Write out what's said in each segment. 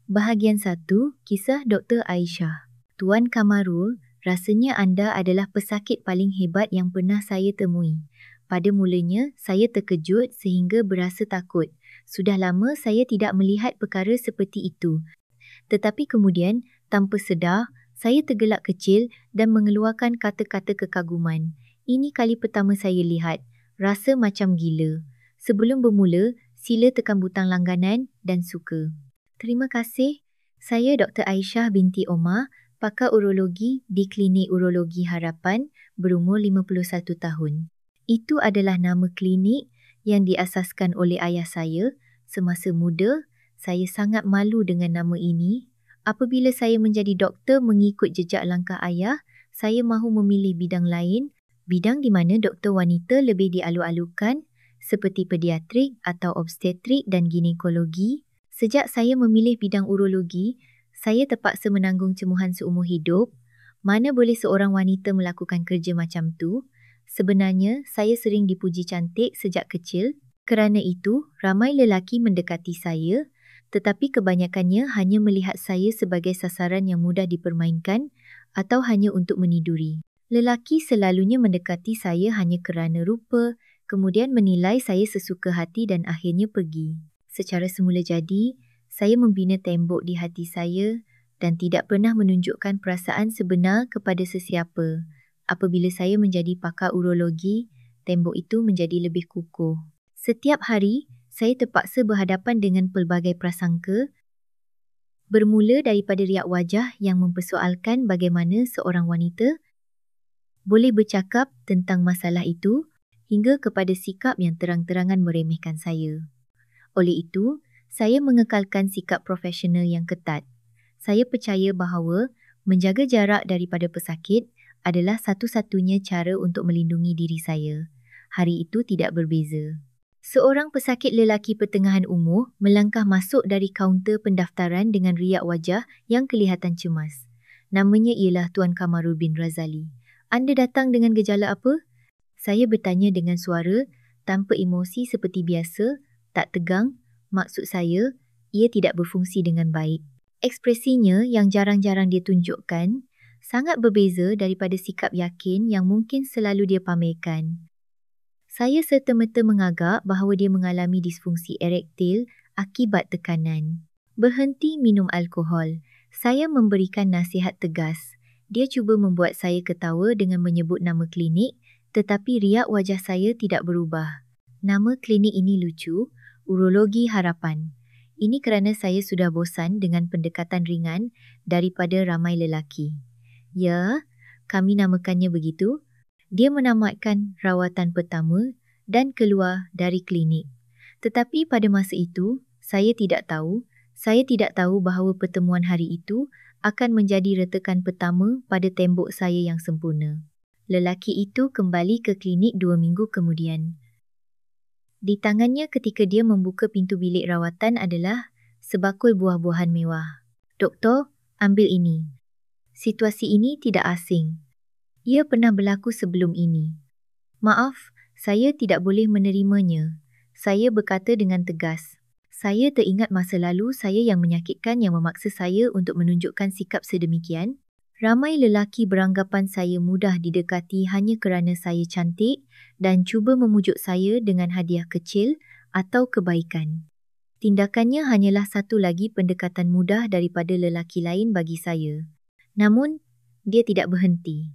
Bahagian 1, Kisah Dr. Aisyah. Tuan Kamarul, rasanya anda adalah pesakit paling hebat yang pernah saya temui. Pada mulanya, saya terkejut sehingga berasa takut. Sudah lama saya tidak melihat perkara seperti itu. Tetapi kemudian, tanpa sedar, saya tergelak kecil dan mengeluarkan kata-kata kekaguman. Ini kali pertama saya lihat. Rasa macam gila. Sebelum bermula, sila tekan butang langganan dan suka. Terima kasih. Saya Dr. Aisyah binti Omar, pakar urologi di Klinik Urologi Harapan, berumur 51 tahun. Itu adalah nama klinik yang diasaskan oleh ayah saya. Semasa muda, saya sangat malu dengan nama ini. Apabila saya menjadi doktor mengikut jejak langkah ayah, saya mahu memilih bidang lain, bidang di mana doktor wanita lebih dialu-alukan, seperti pediatrik atau obstetrik dan ginekologi. Sejak saya memilih bidang urologi, saya terpaksa menanggung cemuhan seumur hidup. Mana boleh seorang wanita melakukan kerja macam tu? Sebenarnya, saya sering dipuji cantik sejak kecil. Kerana itu, ramai lelaki mendekati saya, tetapi kebanyakannya hanya melihat saya sebagai sasaran yang mudah dipermainkan atau hanya untuk meniduri. Lelaki selalunya mendekati saya hanya kerana rupa, kemudian menilai saya sesuka hati dan akhirnya pergi. Secara semula jadi, saya membina tembok di hati saya dan tidak pernah menunjukkan perasaan sebenar kepada sesiapa. Apabila saya menjadi pakar urologi, tembok itu menjadi lebih kukuh. Setiap hari, saya terpaksa berhadapan dengan pelbagai prasangka, bermula daripada riak wajah yang mempersoalkan bagaimana seorang wanita boleh bercakap tentang masalah itu hingga kepada sikap yang terang-terangan meremehkan saya. Oleh itu, saya mengekalkan sikap profesional yang ketat. Saya percaya bahawa menjaga jarak daripada pesakit adalah satu-satunya cara untuk melindungi diri saya. Hari itu tidak berbeza. Seorang pesakit lelaki pertengahan umur melangkah masuk dari kaunter pendaftaran dengan riak wajah yang kelihatan cemas. Namanya ialah Tuan Kamarul bin Razali. Anda datang dengan gejala apa? Saya bertanya dengan suara tanpa emosi seperti biasa, tak tegang. Maksud saya, ia tidak berfungsi dengan baik. Ekspresinya yang jarang-jarang dia tunjukkan sangat berbeza daripada sikap yakin yang mungkin selalu dia pamerkan. Saya serta-merta mengagak bahawa dia mengalami disfungsi erektil akibat tekanan. Berhenti minum alkohol. Saya memberikan nasihat tegas. Dia cuba membuat saya ketawa dengan menyebut nama klinik, tetapi riak wajah saya tidak berubah. Nama klinik ini lucu, Urologi Harapan. Ini kerana saya sudah bosan dengan pendekatan ringan daripada ramai lelaki. Ya, kami namakannya begitu. Dia menamatkan rawatan pertama dan keluar dari klinik. Tetapi pada masa itu, saya tidak tahu bahawa pertemuan hari itu akan menjadi retakan pertama pada tembok saya yang sempurna. Lelaki itu kembali ke klinik 2 minggu kemudian. Di tangannya ketika dia membuka pintu bilik rawatan adalah sebakul buah-buahan mewah. Doktor, ambil ini. Situasi ini tidak asing. Ia pernah berlaku sebelum ini. Maaf, saya tidak boleh menerimanya. Saya berkata dengan tegas. Saya teringat masa lalu saya yang menyakitkan yang memaksa saya untuk menunjukkan sikap sedemikian. Ramai lelaki beranggapan saya mudah didekati hanya kerana saya cantik dan cuba memujuk saya dengan hadiah kecil atau kebaikan. Tindakannya hanyalah satu lagi pendekatan mudah daripada lelaki lain bagi saya. Namun, dia tidak berhenti.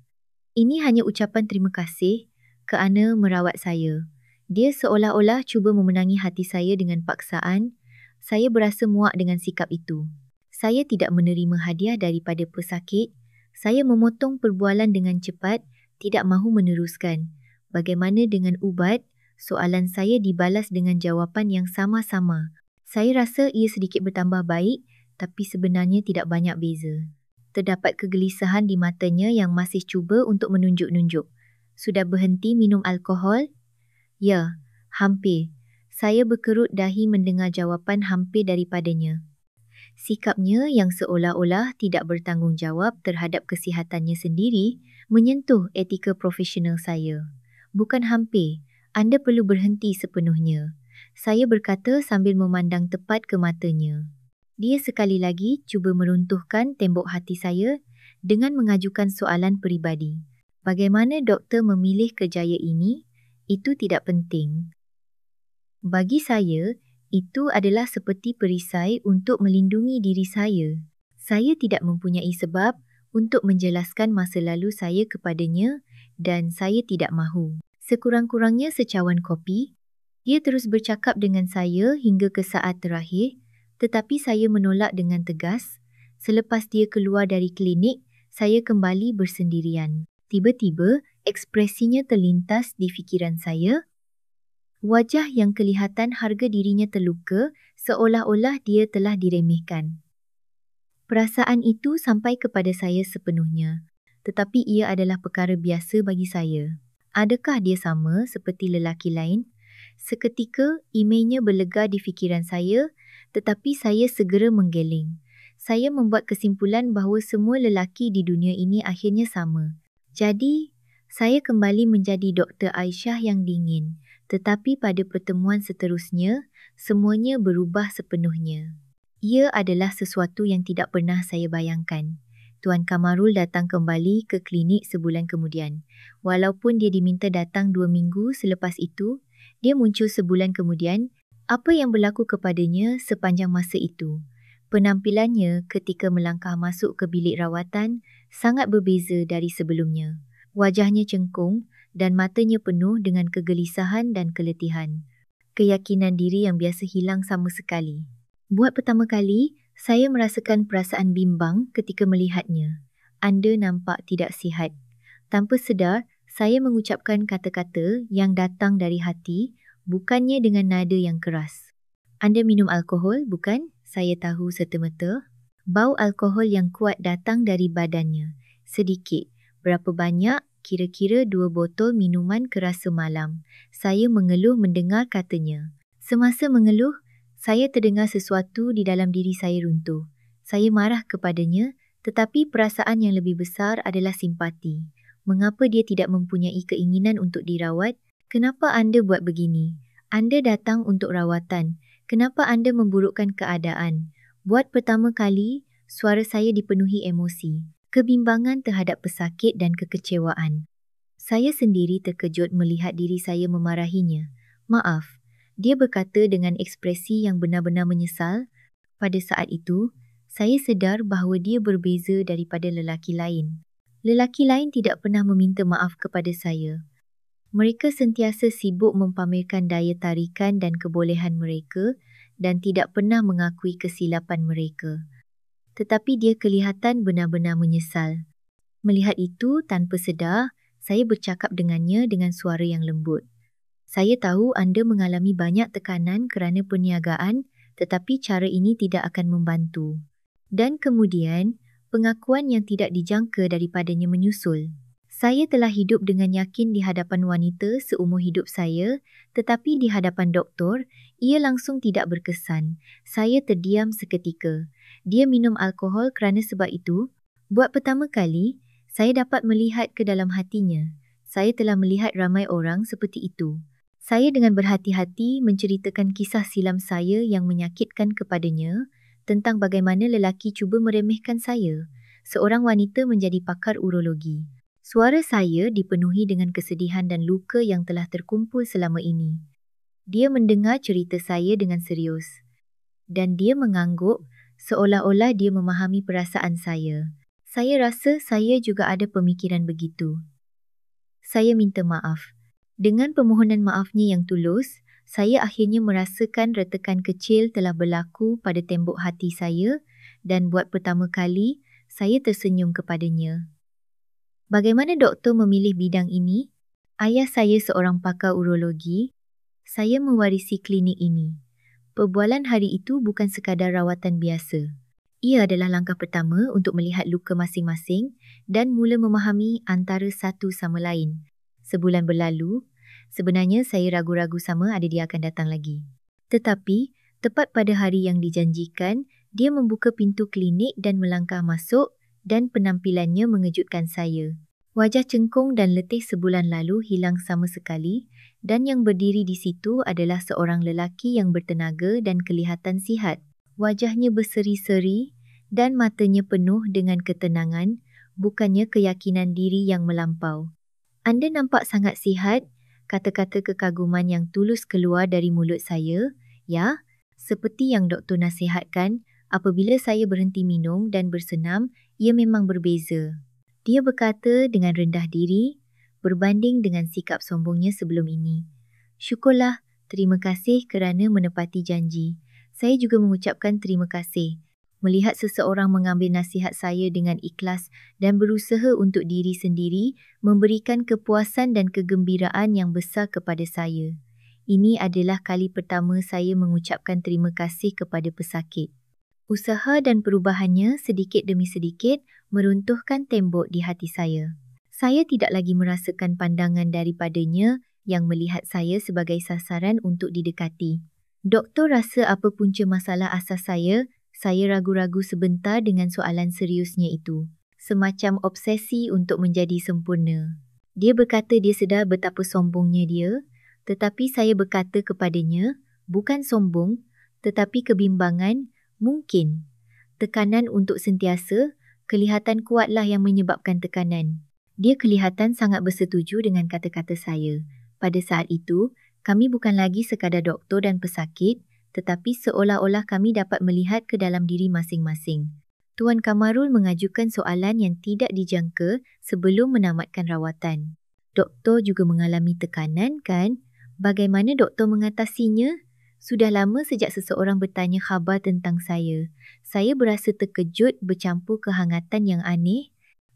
Ini hanya ucapan terima kasih kerana merawat saya. Dia seolah-olah cuba memenangi hati saya dengan paksaan. Saya berasa muak dengan sikap itu. Saya tidak menerima hadiah daripada pesakit. Saya memotong perbualan dengan cepat, tidak mahu meneruskan. Bagaimana dengan ubat? Soalan saya dibalas dengan jawapan yang sama-sama. Saya rasa ia sedikit bertambah baik, tapi sebenarnya tidak banyak beza. Terdapat kegelisahan di matanya yang masih cuba untuk menunjuk-nunjuk. Sudah berhenti minum alkohol? Ya, hampir. Saya berkerut dahi mendengar jawapan hampir daripadanya. Sikapnya yang seolah-olah tidak bertanggungjawab terhadap kesihatannya sendiri menyentuh etika profesional saya. Bukan hampir, anda perlu berhenti sepenuhnya. Saya berkata sambil memandang tepat ke matanya. Dia sekali lagi cuba meruntuhkan tembok hati saya dengan mengajukan soalan peribadi. Bagaimana doktor memilih kerjaya ini? Itu tidak penting. Bagi saya, itu adalah seperti perisai untuk melindungi diri saya. Saya tidak mempunyai sebab untuk menjelaskan masa lalu saya kepadanya dan saya tidak mahu. Sekurang-kurangnya secawan kopi. Dia terus bercakap dengan saya hingga ke saat terakhir, tetapi saya menolak dengan tegas. Selepas dia keluar dari klinik, saya kembali bersendirian. Tiba-tiba, ekspresinya terlintas di fikiran saya. Wajah yang kelihatan harga dirinya terluka, seolah-olah dia telah diremehkan. Perasaan itu sampai kepada saya sepenuhnya, tetapi ia adalah perkara biasa bagi saya. Adakah dia sama seperti lelaki lain? Seketika, imejnya berlega di fikiran saya, tetapi saya segera menggeleng. Saya membuat kesimpulan bahawa semua lelaki di dunia ini akhirnya sama. Jadi, saya kembali menjadi Dr. Aisyah yang dingin. Tetapi pada pertemuan seterusnya, semuanya berubah sepenuhnya. Ia adalah sesuatu yang tidak pernah saya bayangkan. Tuan Kamarul datang kembali ke klinik sebulan kemudian. Walaupun dia diminta datang 2 minggu selepas itu, dia muncul sebulan kemudian. Apa yang berlaku kepadanya sepanjang masa itu? Penampilannya ketika melangkah masuk ke bilik rawatan sangat berbeza dari sebelumnya. Wajahnya cengkung dan matanya penuh dengan kegelisahan dan keletihan. Keyakinan diri yang biasa hilang sama sekali. Buat pertama kali, saya merasakan perasaan bimbang ketika melihatnya. Anda nampak tidak sihat. Tanpa sedar, saya mengucapkan kata-kata yang datang dari hati, bukannya dengan nada yang keras. Anda minum alkohol, bukan? Saya tahu serta-merta. Bau alkohol yang kuat datang dari badannya. Sedikit. Berapa banyak? Kira-kira 2 botol minuman keras semalam. Saya mengeluh mendengar katanya. Semasa mengeluh, saya terdengar sesuatu di dalam diri saya runtuh. Saya marah kepadanya, tetapi perasaan yang lebih besar adalah simpati. Mengapa dia tidak mempunyai keinginan untuk dirawat? Kenapa anda buat begini? Anda datang untuk rawatan. Kenapa anda memburukkan keadaan? Buat pertama kali, suara saya dipenuhi emosi, kebimbangan terhadap pesakit dan kekecewaan. Saya sendiri terkejut melihat diri saya memarahinya. Maaf. Dia berkata dengan ekspresi yang benar-benar menyesal. Pada saat itu, saya sedar bahawa dia berbeza daripada lelaki lain. Lelaki lain tidak pernah meminta maaf kepada saya. Mereka sentiasa sibuk mempamerkan daya tarikan dan kebolehan mereka dan tidak pernah mengakui kesilapan mereka. Tetapi dia kelihatan benar-benar menyesal. Melihat itu, tanpa sedar, saya bercakap dengannya dengan suara yang lembut. Saya tahu anda mengalami banyak tekanan kerana perniagaan, tetapi cara ini tidak akan membantu. Dan kemudian, pengakuan yang tidak dijangka daripadanya menyusul. Saya telah hidup dengan yakin di hadapan wanita seumur hidup saya, tetapi di hadapan doktor, ia langsung tidak berkesan. Saya terdiam seketika. Dia minum alkohol kerana sebab itu. Buat pertama kali, saya dapat melihat ke dalam hatinya. Saya telah melihat ramai orang seperti itu. Saya dengan berhati-hati menceritakan kisah silam saya yang menyakitkan kepadanya tentang bagaimana lelaki cuba meremehkan saya. Seorang wanita menjadi pakar urologi. Suara saya dipenuhi dengan kesedihan dan luka yang telah terkumpul selama ini. Dia mendengar cerita saya dengan serius. Dan dia mengangguk seolah-olah dia memahami perasaan saya. Saya rasa saya juga ada pemikiran begitu. Saya minta maaf. Dengan permohonan maafnya yang tulus, saya akhirnya merasakan retakan kecil telah berlaku pada tembok hati saya dan buat pertama kali, saya tersenyum kepadanya. Bagaimana doktor memilih bidang ini? Ayah saya seorang pakar urologi. Saya mewarisi klinik ini. Perbualan hari itu bukan sekadar rawatan biasa. Ia adalah langkah pertama untuk melihat luka masing-masing dan mula memahami antara satu sama lain. Sebulan berlalu, sebenarnya saya ragu-ragu sama ada dia akan datang lagi. Tetapi, tepat pada hari yang dijanjikan, dia membuka pintu klinik dan melangkah masuk dan penampilannya mengejutkan saya. Wajah cengkung dan letih sebulan lalu hilang sama sekali dan yang berdiri di situ adalah seorang lelaki yang bertenaga dan kelihatan sihat. Wajahnya berseri-seri dan matanya penuh dengan ketenangan, bukannya keyakinan diri yang melampau. Anda nampak sangat sihat, kata-kata kekaguman yang tulus keluar dari mulut saya. Ya, seperti yang doktor nasihatkan, apabila saya berhenti minum dan bersenam, ia memang berbeza. Dia berkata dengan rendah diri, berbanding dengan sikap sombongnya sebelum ini. Syukurlah, terima kasih kerana menepati janji. Saya juga mengucapkan terima kasih. Melihat seseorang mengambil nasihat saya dengan ikhlas dan berusaha untuk diri sendiri, memberikan kepuasan dan kegembiraan yang besar kepada saya. Ini adalah kali pertama saya mengucapkan terima kasih kepada pesakit. Usaha dan perubahannya sedikit demi sedikit meruntuhkan tembok di hati saya. Saya tidak lagi merasakan pandangan daripadanya yang melihat saya sebagai sasaran untuk didekati. Doktor rasa apa punca masalah asas saya ragu-ragu sebentar dengan soalan seriusnya itu. Semacam obsesi untuk menjadi sempurna. Dia berkata dia sedar betapa sombongnya dia, tetapi saya berkata kepadanya, bukan sombong, tetapi kebimbangan, mungkin. Tekanan untuk sentiasa, kelihatan kuatlah yang menyebabkan tekanan. Dia kelihatan sangat bersetuju dengan kata-kata saya. Pada saat itu, kami bukan lagi sekadar doktor dan pesakit, tetapi seolah-olah kami dapat melihat ke dalam diri masing-masing. Tuan Kamarul mengajukan soalan yang tidak dijangka sebelum menamatkan rawatan. Doktor juga mengalami tekanan, kan? Bagaimana doktor mengatasinya? Sudah lama sejak seseorang bertanya khabar tentang saya. Saya berasa terkejut bercampur kehangatan yang aneh,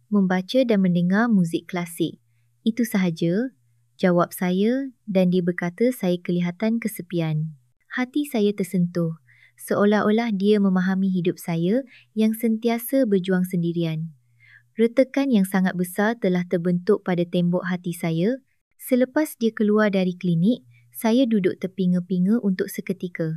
membaca dan mendengar muzik klasik. Itu sahaja, jawab saya, dan dia berkata saya kelihatan kesepian. Hati saya tersentuh, seolah-olah dia memahami hidup saya yang sentiasa berjuang sendirian. Retakan yang sangat besar telah terbentuk pada tembok hati saya. Selepas dia keluar dari klinik, saya duduk terpinga-pinga untuk seketika.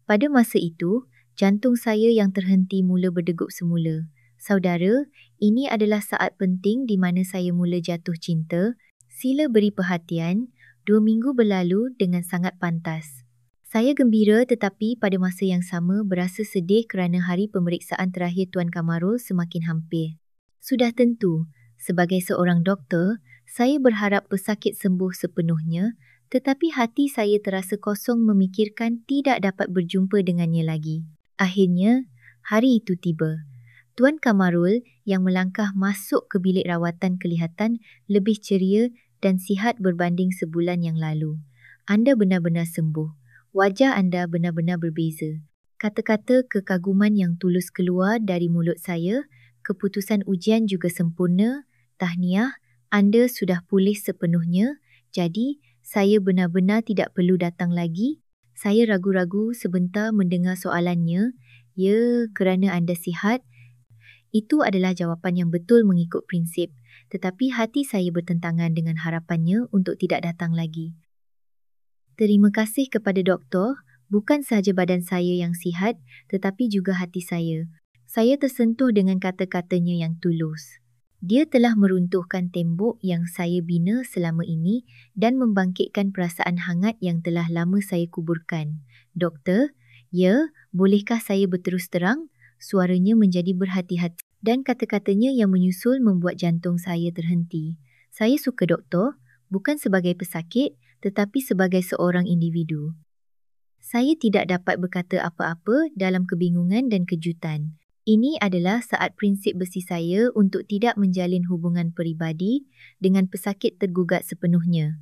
Pada masa itu, jantung saya yang terhenti mula berdegup semula. Saudara, ini adalah saat penting di mana saya mula jatuh cinta. Sila beri perhatian, 2 minggu berlalu dengan sangat pantas. Saya gembira tetapi pada masa yang sama berasa sedih kerana hari pemeriksaan terakhir Tuan Kamarul semakin hampir. Sudah tentu, sebagai seorang doktor, saya berharap pesakit sembuh sepenuhnya, tetapi hati saya terasa kosong memikirkan tidak dapat berjumpa dengannya lagi. Akhirnya, hari itu tiba. Tuan Kamarul yang melangkah masuk ke bilik rawatan kelihatan lebih ceria dan sihat berbanding sebulan yang lalu. Anda benar-benar sembuh. Wajah anda benar-benar berbeza. Kata-kata kekaguman yang tulus keluar dari mulut saya, keputusan ujian juga sempurna, tahniah, anda sudah pulih sepenuhnya, jadi saya benar-benar tidak perlu datang lagi. Saya ragu-ragu sebentar mendengar soalannya, ya kerana anda sihat. Itu adalah jawapan yang betul mengikut prinsip, tetapi hati saya bertentangan dengan harapannya untuk tidak datang lagi. Terima kasih kepada doktor, bukan sahaja badan saya yang sihat, tetapi juga hati saya. Saya tersentuh dengan kata-katanya yang tulus. Dia telah meruntuhkan tembok yang saya bina selama ini dan membangkitkan perasaan hangat yang telah lama saya kuburkan. Doktor, ya, bolehkah saya berterus terang? Suaranya menjadi berhati-hati dan kata-katanya yang menyusul membuat jantung saya terhenti. Saya suka doktor, bukan sebagai pesakit, tetapi sebagai seorang individu. Saya tidak dapat berkata apa-apa dalam kebingungan dan kejutan. Ini adalah saat prinsip besi saya untuk tidak menjalin hubungan peribadi dengan pesakit tergugat sepenuhnya.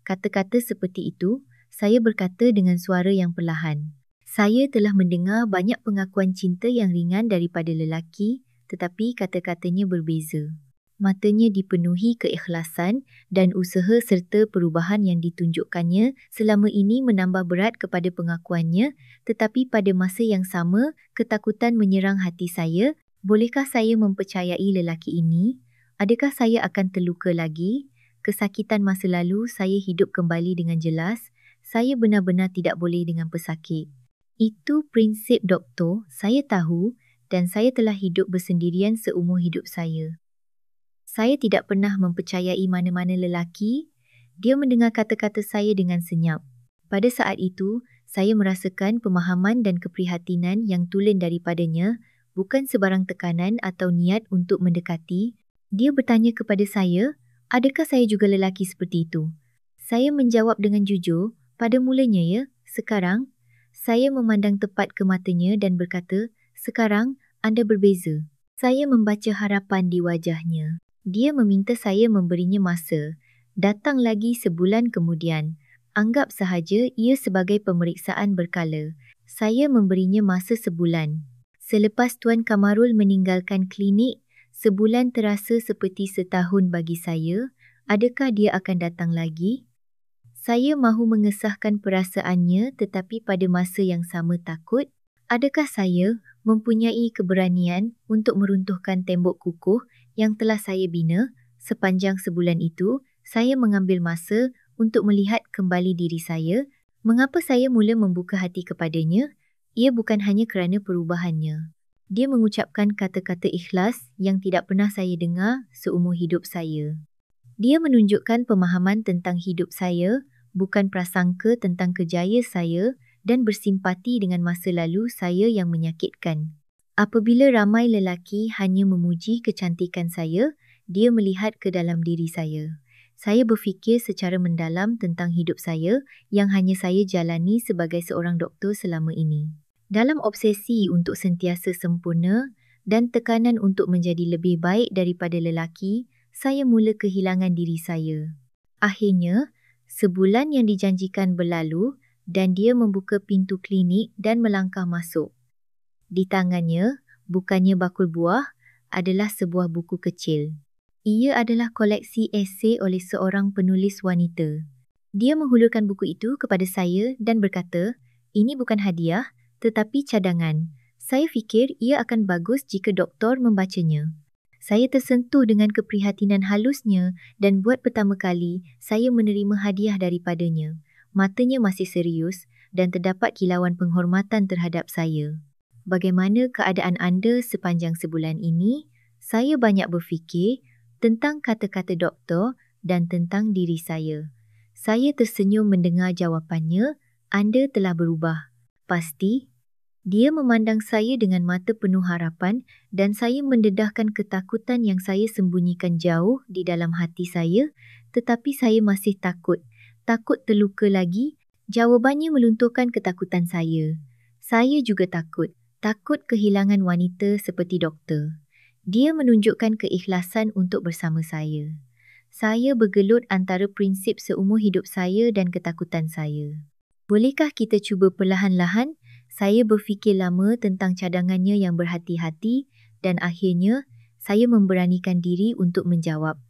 Kata-kata seperti itu, saya berkata dengan suara yang perlahan. Saya telah mendengar banyak pengakuan cinta yang ringan daripada lelaki, tetapi kata-katanya berbeza. Matanya dipenuhi keikhlasan dan usaha serta perubahan yang ditunjukkannya selama ini menambah berat kepada pengakuannya, tetapi pada masa yang sama, ketakutan menyerang hati saya. Bolehkah saya mempercayai lelaki ini? Adakah saya akan terluka lagi? Kesakitan masa lalu saya hidup kembali dengan jelas. Saya benar-benar tidak boleh dengan pesakit. Itu prinsip doktor, saya tahu, dan saya telah hidup bersendirian seumur hidup saya. Saya tidak pernah mempercayai mana-mana lelaki. Dia mendengar kata-kata saya dengan senyap. Pada saat itu, Saya merasakan pemahaman dan keprihatinan yang tulen daripadanya, bukan sebarang tekanan atau niat untuk mendekati. Dia bertanya kepada saya, adakah saya juga lelaki seperti itu? Saya menjawab dengan jujur, pada mulanya ya, sekarang. Saya memandang tepat ke matanya dan berkata, sekarang anda berbeza. Saya membaca harapan di wajahnya. Dia meminta saya memberinya masa. Datang lagi sebulan kemudian. Anggap sahaja ia sebagai pemeriksaan berkala. Saya memberinya masa sebulan. Selepas Tuan Kamarul meninggalkan klinik, sebulan terasa seperti setahun bagi saya. Adakah dia akan datang lagi? Saya mahu mengesahkan perasaannya tetapi pada masa yang sama takut. Adakah saya mempunyai keberanian untuk meruntuhkan tembok kukuh yang telah saya bina? Sepanjang sebulan itu, saya mengambil masa untuk melihat kembali diri saya. Mengapa saya mula membuka hati kepadanya? Ia bukan hanya kerana perubahannya. Dia mengucapkan kata-kata ikhlas yang tidak pernah saya dengar seumur hidup saya. Dia menunjukkan pemahaman tentang hidup saya, bukan prasangka tentang kejaya saya dan bersimpati dengan masa lalu saya yang menyakitkan. Apabila ramai lelaki hanya memuji kecantikan saya, dia melihat ke dalam diri saya. Saya berfikir secara mendalam tentang hidup saya yang hanya saya jalani sebagai seorang doktor selama ini. Dalam obsesi untuk sentiasa sempurna dan tekanan untuk menjadi lebih baik daripada lelaki, saya mula kehilangan diri saya. Akhirnya, sebulan yang dijanjikan berlalu dan dia membuka pintu klinik dan melangkah masuk. Di tangannya, bukannya bakul buah, adalah sebuah buku kecil. Ia adalah koleksi esei oleh seorang penulis wanita. Dia menghulurkan buku itu kepada saya dan berkata, ini bukan hadiah tetapi cadangan. Saya fikir ia akan bagus jika doktor membacanya. Saya tersentuh dengan keprihatinan halusnya dan buat pertama kali saya menerima hadiah daripadanya. Matanya masih serius dan terdapat kilauan penghormatan terhadap saya. Bagaimana keadaan anda sepanjang sebulan ini? Saya banyak berfikir tentang kata-kata doktor dan tentang diri saya. Saya tersenyum mendengar jawapannya, anda telah berubah. Pasti? Dia memandang saya dengan mata penuh harapan dan saya mendedahkan ketakutan yang saya sembunyikan jauh di dalam hati saya, tetapi saya masih takut. Takut terluka lagi? Jawabannya melunturkan ketakutan saya. Saya juga takut. Takut kehilangan wanita seperti doktor. Dia menunjukkan keikhlasan untuk bersama saya. Saya bergelut antara prinsip seumur hidup saya dan ketakutan saya. Bolehkah kita cuba perlahan-lahan? Saya berfikir lama tentang cadangannya yang berhati-hati dan akhirnya saya memberanikan diri untuk menjawab.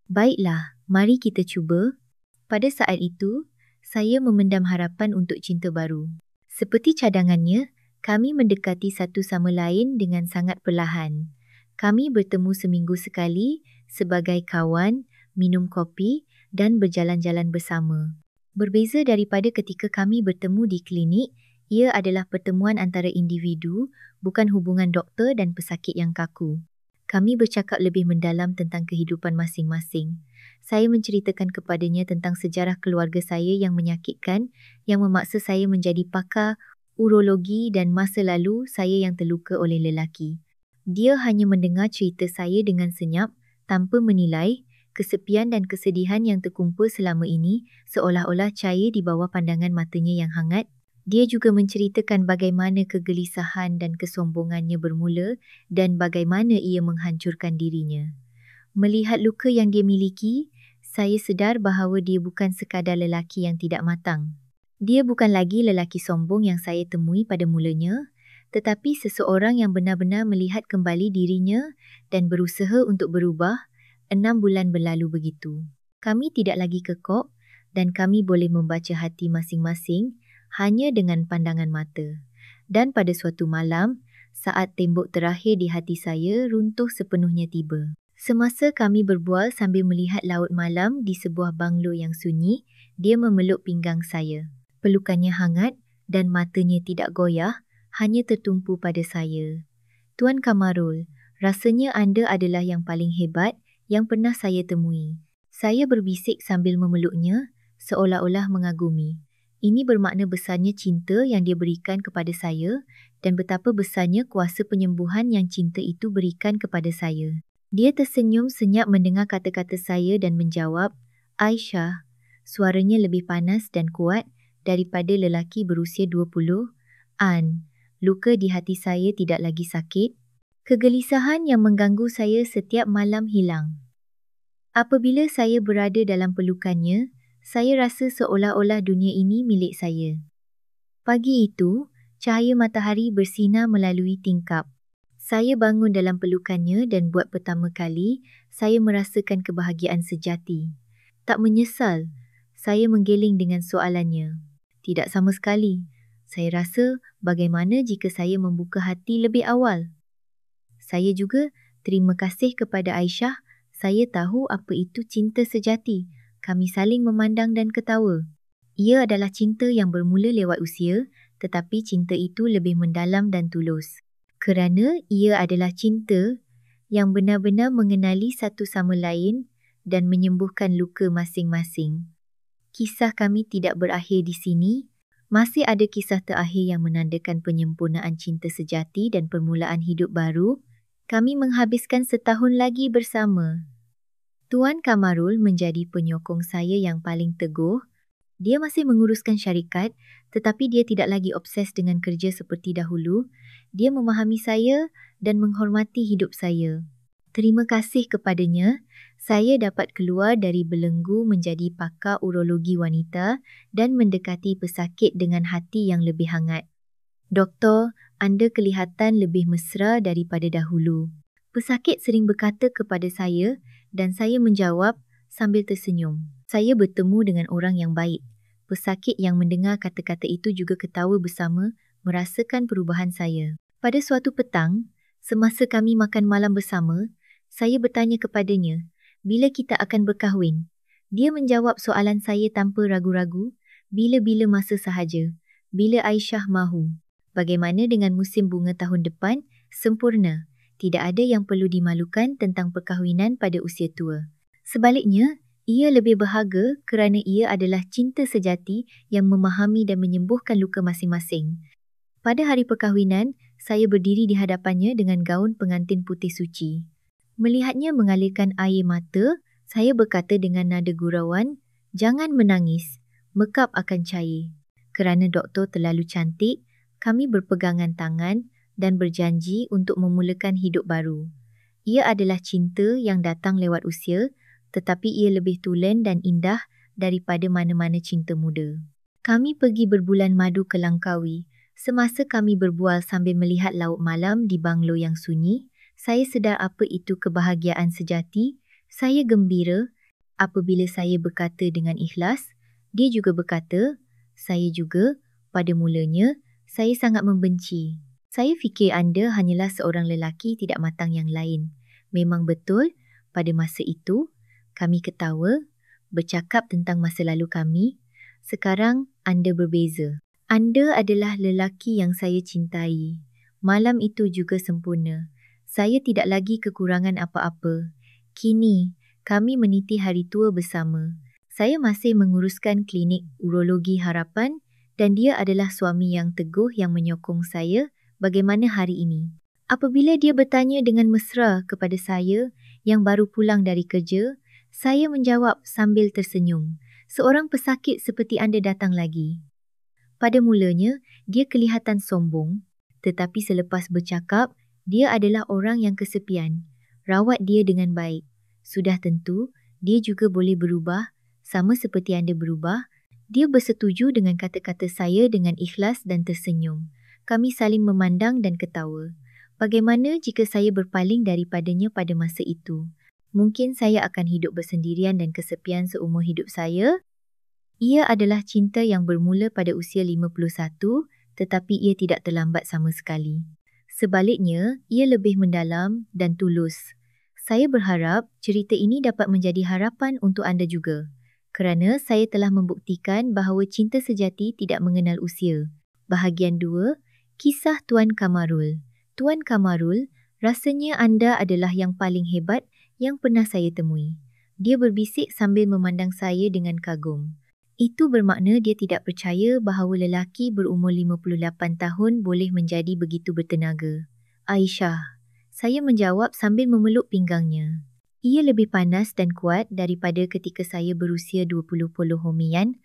Baiklah, mari kita cuba. Pada saat itu, saya memendam harapan untuk cinta baru. Seperti cadangannya, kami mendekati satu sama lain dengan sangat perlahan. Kami bertemu seminggu sekali sebagai kawan, minum kopi dan berjalan-jalan bersama. Berbeza daripada ketika kami bertemu di klinik, ia adalah pertemuan antara individu, bukan hubungan doktor dan pesakit yang kaku. Kami bercakap lebih mendalam tentang kehidupan masing-masing. Saya menceritakan kepadanya tentang sejarah keluarga saya yang menyakitkan, yang memaksa saya menjadi pakar urologi dan masa lalu saya yang terluka oleh lelaki. Dia hanya mendengar cerita saya dengan senyap, tanpa menilai kesepian dan kesedihan yang terkumpul selama ini seolah-olah cair di bawah pandangan matanya yang hangat. Dia juga menceritakan bagaimana kegelisahan dan kesombongannya bermula dan bagaimana ia menghancurkan dirinya. Melihat luka yang dia miliki, saya sedar bahawa dia bukan sekadar lelaki yang tidak matang. Dia bukan lagi lelaki sombong yang saya temui pada mulanya, tetapi seseorang yang benar-benar melihat kembali dirinya dan berusaha untuk berubah. 6 bulan berlalu begitu. Kami tidak lagi kekok dan kami boleh membaca hati masing-masing hanya dengan pandangan mata. Dan pada suatu malam, saat tembok terakhir di hati saya runtuh sepenuhnya tiba. Semasa kami berbual sambil melihat laut malam di sebuah banglo yang sunyi, dia memeluk pinggang saya. Pelukannya hangat dan matanya tidak goyah, hanya tertumpu pada saya. Tuan Kamarul, rasanya anda adalah yang paling hebat yang pernah saya temui. Saya berbisik sambil memeluknya, seolah-olah mengagumi. Ini bermakna besarnya cinta yang dia berikan kepada saya dan betapa besarnya kuasa penyembuhan yang cinta itu berikan kepada saya. Dia tersenyum senyap mendengar kata-kata saya dan menjawab, Aisyah, suaranya lebih panas dan kuat daripada lelaki berusia 20. Luka di hati saya tidak lagi sakit. Kegelisahan yang mengganggu saya setiap malam hilang. Apabila saya berada dalam pelukannya, saya rasa seolah-olah dunia ini milik saya. Pagi itu, cahaya matahari bersinar melalui tingkap. Saya bangun dalam pelukannya dan buat pertama kali, saya merasakan kebahagiaan sejati. Tak menyesal, saya menggeling dengan soalannya. Tidak sama sekali. Saya rasa bagaimana jika saya membuka hati lebih awal. Saya juga terima kasih kepada Aisyah. Saya tahu apa itu cinta sejati. Kami saling memandang dan ketawa. Ia adalah cinta yang bermula lewat usia, tetapi cinta itu lebih mendalam dan tulus. Kerana ia adalah cinta yang benar-benar mengenali satu sama lain dan menyembuhkan luka masing-masing. Kisah kami tidak berakhir di sini. Masih ada kisah terakhir yang menandakan penyempurnaan cinta sejati dan permulaan hidup baru. Kami menghabiskan setahun lagi bersama. Tuan Kamarul menjadi penyokong saya yang paling teguh. Dia masih menguruskan syarikat, tetapi dia tidak lagi obses dengan kerja seperti dahulu. Dia memahami saya dan menghormati hidup saya. Terima kasih kepadanya, saya dapat keluar dari belenggu menjadi pakar urologi wanita dan mendekati pesakit dengan hati yang lebih hangat. Doktor, anda kelihatan lebih mesra daripada dahulu. Pesakit sering berkata kepada saya dan saya menjawab sambil tersenyum. Saya bertemu dengan orang yang baik. Pesakit yang mendengar kata-kata itu juga ketawa bersama, merasakan perubahan saya. Pada suatu petang, semasa kami makan malam bersama, saya bertanya kepadanya, bila kita akan berkahwin? Dia menjawab soalan saya tanpa ragu-ragu, bila-bila masa sahaja, bila Aisyah mahu. Bagaimana dengan musim bunga tahun depan? Sempurna. Tidak ada yang perlu dimalukan tentang perkahwinan pada usia tua. Sebaliknya, ia lebih berharga kerana ia adalah cinta sejati yang memahami dan menyembuhkan luka masing-masing. Pada hari perkahwinan, saya berdiri di hadapannya dengan gaun pengantin putih suci. Melihatnya mengalirkan air mata, saya berkata dengan nada gurauan, jangan menangis, makeup akan cair. Kerana doktor terlalu cantik, kami berpegangan tangan dan berjanji untuk memulakan hidup baru. Ia adalah cinta yang datang lewat usia, tetapi ia lebih tulen dan indah daripada mana-mana cinta muda. Kami pergi berbulan madu ke Langkawi. Semasa kami berbual sambil melihat laut malam di banglo yang sunyi, saya sedar apa itu kebahagiaan sejati. Saya gembira apabila saya berkata dengan ikhlas. Dia juga berkata, saya juga, pada mulanya, saya sangat membenci. Saya fikir anda hanyalah seorang lelaki tidak matang yang lain. Memang betul, pada masa itu, kami ketawa, bercakap tentang masa lalu kami. Sekarang, anda berbeza. Anda adalah lelaki yang saya cintai. Malam itu juga sempurna. Saya tidak lagi kekurangan apa-apa. Kini, kami meniti hari tua bersama. Saya masih menguruskan klinik urologi harapan dan dia adalah suami yang teguh yang menyokong saya bagaimana hari ini. Apabila dia bertanya dengan mesra kepada saya yang baru pulang dari kerja, saya menjawab sambil tersenyum. Seorang pesakit seperti anda datang lagi. Pada mulanya, dia kelihatan sombong, tetapi selepas bercakap, dia adalah orang yang kesepian. Rawat dia dengan baik. Sudah tentu, dia juga boleh berubah, sama seperti anda berubah. Dia bersetuju dengan kata-kata saya dengan ikhlas dan tersenyum. Kami saling memandang dan ketawa. Bagaimana jika saya berpaling daripadanya pada masa itu? Mungkin saya akan hidup bersendirian dan kesepian seumur hidup saya. Ia adalah cinta yang bermula pada usia 51, tetapi ia tidak terlambat sama sekali. Sebaliknya, ia lebih mendalam dan tulus. Saya berharap cerita ini dapat menjadi harapan untuk anda juga. Kerana saya telah membuktikan bahawa cinta sejati tidak mengenal usia. Bahagian 2, Kisah Tuan Kamarul. Tuan Kamarul, rasanya anda adalah yang paling hebat yang pernah saya temui. Dia berbisik sambil memandang saya dengan kagum. Itu bermakna dia tidak percaya bahawa lelaki berumur 58 tahun boleh menjadi begitu bertenaga. Aisyah, saya menjawab sambil memeluk pinggangnya. Ia lebih panas dan kuat daripada ketika saya berusia 20 homian.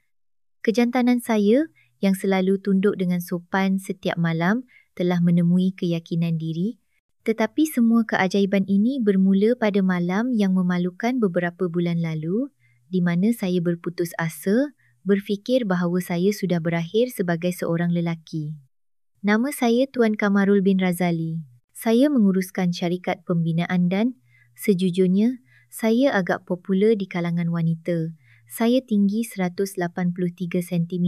Kejantanan saya yang selalu tunduk dengan sopan setiap malam telah menemui keyakinan diri. Tetapi semua keajaiban ini bermula pada malam yang memalukan beberapa bulan lalu, di mana saya berputus asa, berfikir bahawa saya sudah berakhir sebagai seorang lelaki. Nama saya Tuan Kamarul bin Razali. Saya menguruskan syarikat pembinaan dan, sejujurnya, saya agak popular di kalangan wanita. Saya tinggi 183 cm,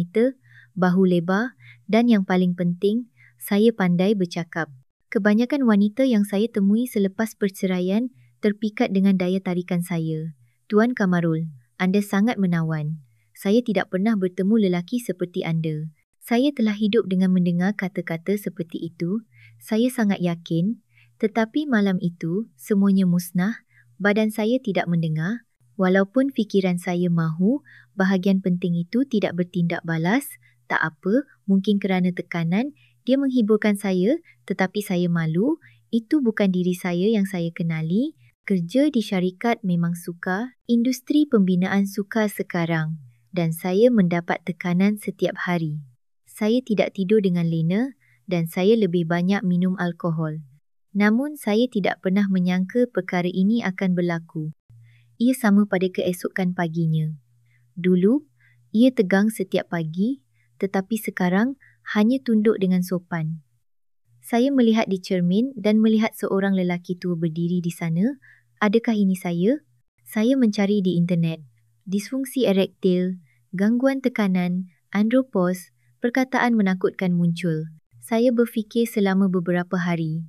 bahu lebar dan yang paling penting, saya pandai bercakap. Kebanyakan wanita yang saya temui selepas perceraian terpikat dengan daya tarikan saya. Tuan Kamarul, anda sangat menawan. Saya tidak pernah bertemu lelaki seperti anda. Saya telah hidup dengan mendengar kata-kata seperti itu. Saya sangat yakin. Tetapi malam itu, semuanya musnah. Badan saya tidak mendengar. Walaupun fikiran saya mahu, bahagian penting itu tidak bertindak balas. Tak apa, mungkin kerana tekanan, dia menghiburkan saya, tetapi saya malu. Itu bukan diri saya yang saya kenali. Kerja di syarikat memang sukar. Industri pembinaan sukar sekarang. Dan saya mendapat tekanan setiap hari. Saya tidak tidur dengan lena dan saya lebih banyak minum alkohol. Namun saya tidak pernah menyangka perkara ini akan berlaku. Ia sama pada keesokan paginya. Dulu, ia tegang setiap pagi, tetapi sekarang hanya tunduk dengan sopan. Saya melihat di cermin dan melihat seorang lelaki tua berdiri di sana. Adakah ini saya? Saya mencari di internet. Disfungsi erektil, gangguan tekanan, andropause, perkataan menakutkan muncul. Saya berfikir selama beberapa hari.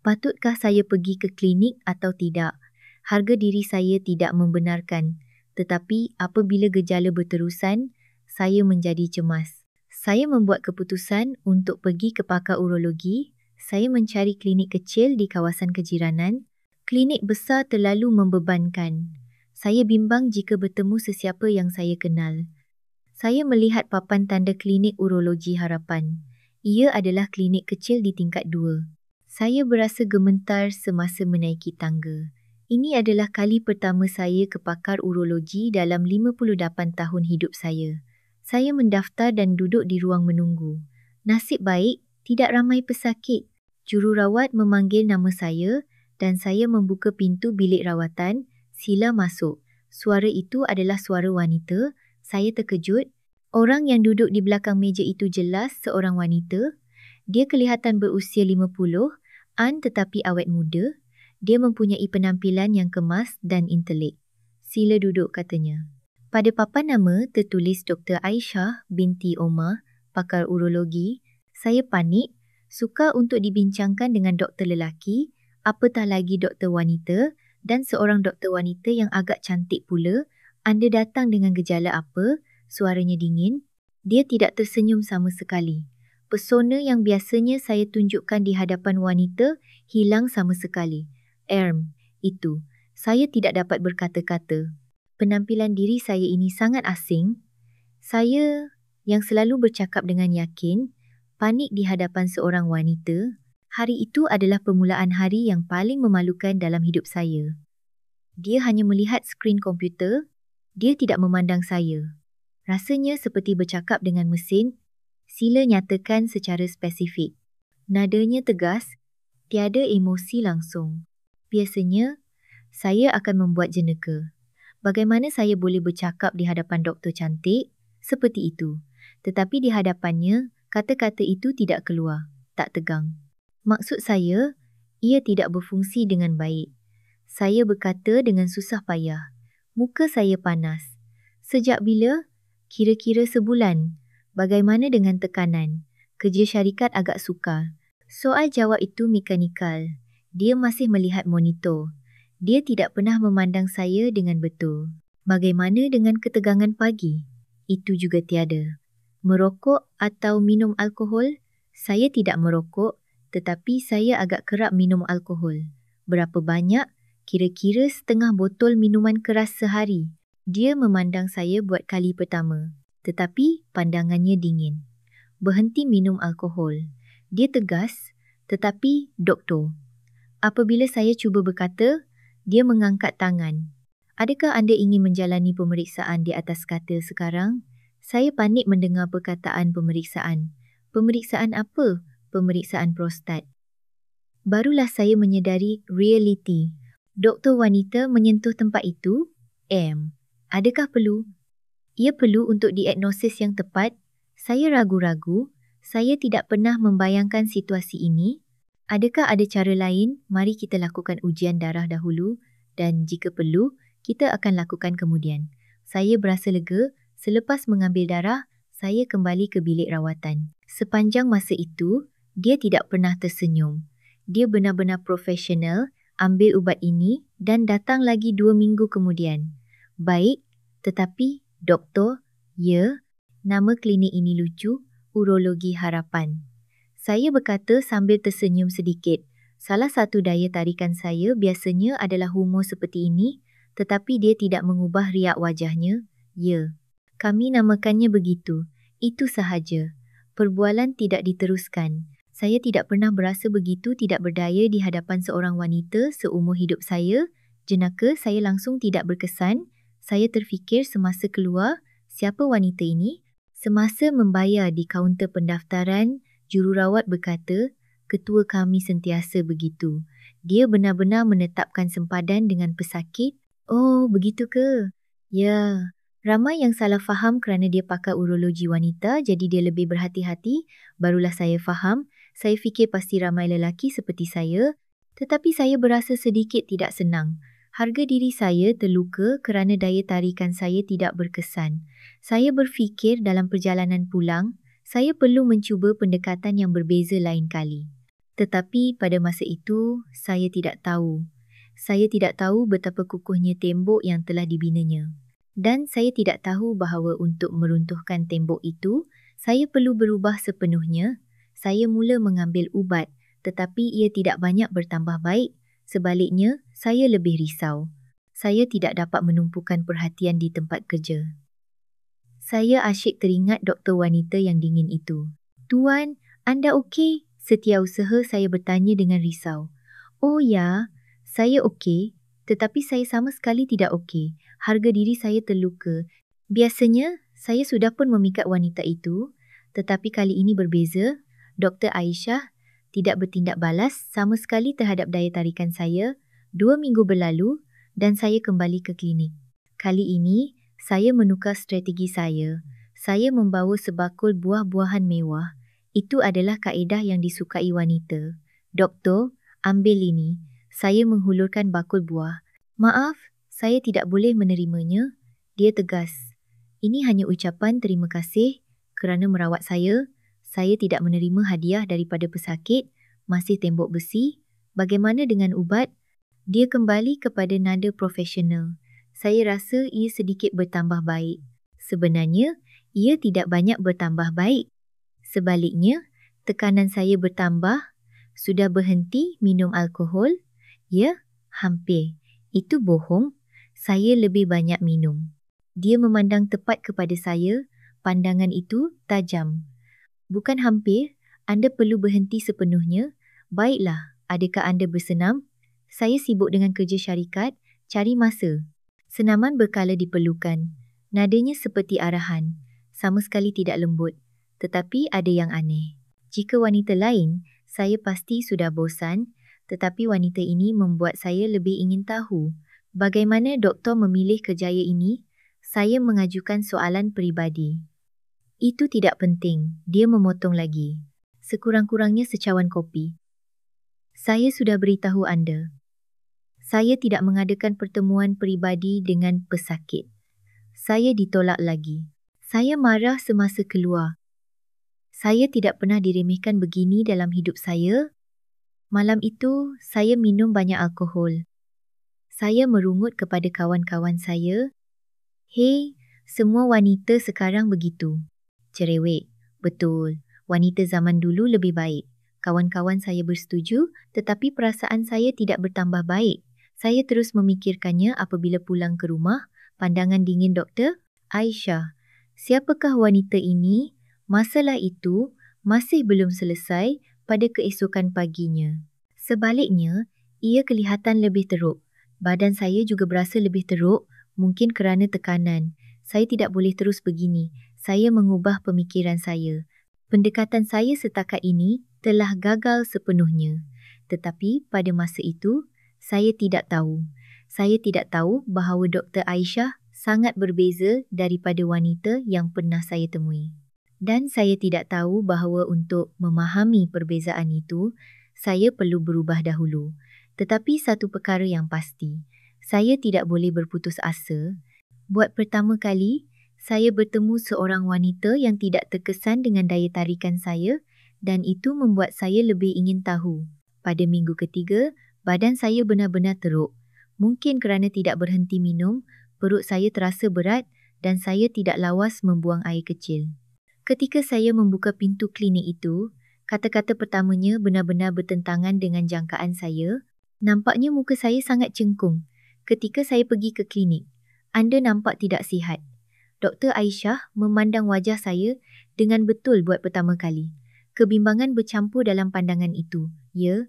Patutkah saya pergi ke klinik atau tidak? Harga diri saya tidak membenarkan. Tetapi apabila gejala berterusan, saya menjadi cemas. Saya membuat keputusan untuk pergi ke pakar urologi. Saya mencari klinik kecil di kawasan kejiranan. Klinik besar terlalu membebankan. Saya bimbang jika bertemu sesiapa yang saya kenal. Saya melihat papan tanda klinik urologi harapan. Ia adalah klinik kecil di tingkat 2. Saya berasa gemetar semasa menaiki tangga. Ini adalah kali pertama saya ke pakar urologi dalam 58 tahun hidup saya. Saya mendaftar dan duduk di ruang menunggu. Nasib baik, tidak ramai pesakit. Jururawat memanggil nama saya dan saya membuka pintu bilik rawatan. Sila masuk. Suara itu adalah suara wanita. Saya terkejut. Orang yang duduk di belakang meja itu jelas seorang wanita. Dia kelihatan berusia 50-an tetapi awet muda. Dia mempunyai penampilan yang kemas dan intelek. Sila duduk, katanya. Pada papan nama tertulis Dr. Aisyah binti Omar, pakar urologi. Saya panik, sukar untuk dibincangkan dengan doktor lelaki, apatah lagi doktor wanita dan seorang doktor wanita yang agak cantik pula. Anda datang dengan gejala apa? Suaranya dingin. Dia tidak tersenyum sama sekali. Pesona yang biasanya saya tunjukkan di hadapan wanita hilang sama sekali. Itu. Saya tidak dapat berkata-kata. Penampilan diri saya ini sangat asing. Saya yang selalu bercakap dengan yakin, panik di hadapan seorang wanita. Hari itu adalah permulaan hari yang paling memalukan dalam hidup saya. Dia hanya melihat skrin komputer. Dia tidak memandang saya. Rasanya seperti bercakap dengan mesin. Sila nyatakan secara spesifik. Nadanya tegas, tiada emosi langsung. Biasanya, saya akan membuat jenaka. Bagaimana saya boleh bercakap di hadapan doktor cantik? Seperti itu. Tetapi di hadapannya, kata-kata itu tidak keluar. Tak tegang. Maksud saya, ia tidak berfungsi dengan baik. Saya berkata dengan susah payah. Muka saya panas. Sejak bila? Kira-kira sebulan. Bagaimana dengan tekanan? Kerja syarikat agak sukar. Soal jawab itu mekanikal. Dia masih melihat monitor. Dia tidak pernah memandang saya dengan betul. Bagaimana dengan ketegangan pagi? Itu juga tiada. Merokok atau minum alkohol? Saya tidak merokok, tetapi saya agak kerap minum alkohol. Berapa banyak? Kira-kira setengah botol minuman keras sehari. Dia memandang saya buat kali pertama, tetapi pandangannya dingin. Berhenti minum alkohol. Dia tegas, tetapi doktor. Apabila saya cuba berkata, dia mengangkat tangan. Adakah anda ingin menjalani pemeriksaan di atas katil sekarang? Saya panik mendengar perkataan pemeriksaan. Pemeriksaan apa? Pemeriksaan prostat. Barulah saya menyedari realiti. Doktor wanita menyentuh tempat itu. Adakah perlu? Ia perlu untuk diagnosis yang tepat. Saya ragu-ragu. Saya tidak pernah membayangkan situasi ini. Adakah ada cara lain? Mari kita lakukan ujian darah dahulu dan jika perlu, kita akan lakukan kemudian. Saya berasa lega. Selepas mengambil darah, saya kembali ke bilik rawatan. Sepanjang masa itu, dia tidak pernah tersenyum. Dia benar-benar profesional, ambil ubat ini dan datang lagi 2 minggu kemudian. Baik, tetapi doktor, ya, nama klinik ini lucu, Urologi Harapan. Saya berkata sambil tersenyum sedikit. Salah satu daya tarikan saya biasanya adalah humor seperti ini, tetapi dia tidak mengubah riak wajahnya. Ya, kami namakannya begitu. Itu sahaja. Perbualan tidak diteruskan. Saya tidak pernah berasa begitu tidak berdaya di hadapan seorang wanita seumur hidup saya. Jenaka saya langsung tidak berkesan. Saya terfikir semasa keluar, siapa wanita ini? Semasa membayar di kaunter pendaftaran, jururawat berkata, ketua kami sentiasa begitu. Dia benar-benar menetapkan sempadan dengan pesakit. Oh, begitu ke? Ya. Ramai yang salah faham kerana dia pakar urologi wanita, jadi dia lebih berhati-hati. Barulah saya faham. Saya fikir pasti ramai lelaki seperti saya. Tetapi saya berasa sedikit tidak senang. Harga diri saya terluka kerana daya tarikan saya tidak berkesan. Saya berfikir dalam perjalanan pulang, saya perlu mencuba pendekatan yang berbeza lain kali. Tetapi pada masa itu, saya tidak tahu. Saya tidak tahu betapa kukuhnya tembok yang telah dibinanya. Dan saya tidak tahu bahawa untuk meruntuhkan tembok itu, saya perlu berubah sepenuhnya. Saya mula mengambil ubat, tetapi ia tidak banyak bertambah baik. Sebaliknya, saya lebih risau. Saya tidak dapat menumpukan perhatian di tempat kerja. Saya asyik teringat doktor wanita yang dingin itu. Tuan, anda okey? Setiausaha saya bertanya dengan risau. Oh ya, saya okey. Tetapi saya sama sekali tidak okey. Harga diri saya terluka. Biasanya, saya sudah pun memikat wanita itu. Tetapi kali ini berbeza. Dr. Aisyah tidak bertindak balas sama sekali terhadap daya tarikan saya. 2 minggu berlalu dan saya kembali ke klinik. Kali ini, saya menukar strategi saya. Saya membawa sebakul buah-buahan mewah. Itu adalah kaedah yang disukai wanita. Doktor, ambil ini. Saya menghulurkan bakul buah. Maaf, saya tidak boleh menerimanya. Dia tegas. Ini hanya ucapan terima kasih kerana merawat saya. Saya tidak menerima hadiah daripada pesakit. Masih tembok besi. Bagaimana dengan ubat? Dia kembali kepada nada profesional. Saya rasa ia sedikit bertambah baik. Sebenarnya, ia tidak banyak bertambah baik. Sebaliknya, tekanan saya bertambah. Sudah berhenti minum alkohol? Ya, hampir. Itu bohong. Saya lebih banyak minum. Dia memandang tepat kepada saya. Pandangan itu tajam. Bukan hampir. Anda perlu berhenti sepenuhnya. Baiklah, adakah anda bersenam? Saya sibuk dengan kerja syarikat. Cari masa. Senaman berkala diperlukan. Nadanya seperti arahan. Sama sekali tidak lembut. Tetapi ada yang aneh. Jika wanita lain, saya pasti sudah bosan. Tetapi wanita ini membuat saya lebih ingin tahu bagaimana doktor memilih kerjaya ini. Saya mengajukan soalan peribadi. Itu tidak penting, dia memotong lagi. Sekurang-kurangnya secawan kopi. Saya sudah beritahu anda. Saya tidak mengadakan pertemuan peribadi dengan pesakit. Saya ditolak lagi. Saya marah semasa keluar. Saya tidak pernah diremehkan begini dalam hidup saya. Malam itu, saya minum banyak alkohol. Saya merungut kepada kawan-kawan saya. Hei, semua wanita sekarang begitu. Cerewet. Betul. Wanita zaman dulu lebih baik. Kawan-kawan saya bersetuju, tetapi perasaan saya tidak bertambah baik. Saya terus memikirkannya apabila pulang ke rumah. Pandangan dingin Doktor. Aisyah, siapakah wanita ini? Masalah itu masih belum selesai pada keesokan paginya. Sebaliknya, ia kelihatan lebih teruk. Badan saya juga berasa lebih teruk, mungkin kerana tekanan. Saya tidak boleh terus begini. Saya mengubah pemikiran saya. Pendekatan saya setakat ini telah gagal sepenuhnya. Tetapi pada masa itu, saya tidak tahu. Saya tidak tahu bahawa Dr. Aisyah sangat berbeza daripada wanita yang pernah saya temui. Dan saya tidak tahu bahawa untuk memahami perbezaan itu, saya perlu berubah dahulu. Tetapi satu perkara yang pasti, saya tidak boleh berputus asa. Buat pertama kali, saya bertemu seorang wanita yang tidak terkesan dengan daya tarikan saya dan itu membuat saya lebih ingin tahu. Pada minggu ketiga, badan saya benar-benar teruk. Mungkin kerana tidak berhenti minum, perut saya terasa berat dan saya tidak lawas membuang air kecil. Ketika saya membuka pintu klinik itu, kata-kata pertamanya benar-benar bertentangan dengan jangkaan saya. Nampaknya muka saya sangat cengkung. Ketika saya pergi ke klinik, anda nampak tidak sihat. Dr. Aisyah memandang wajah saya dengan betul buat pertama kali. Kebimbangan bercampur dalam pandangan itu. Ya,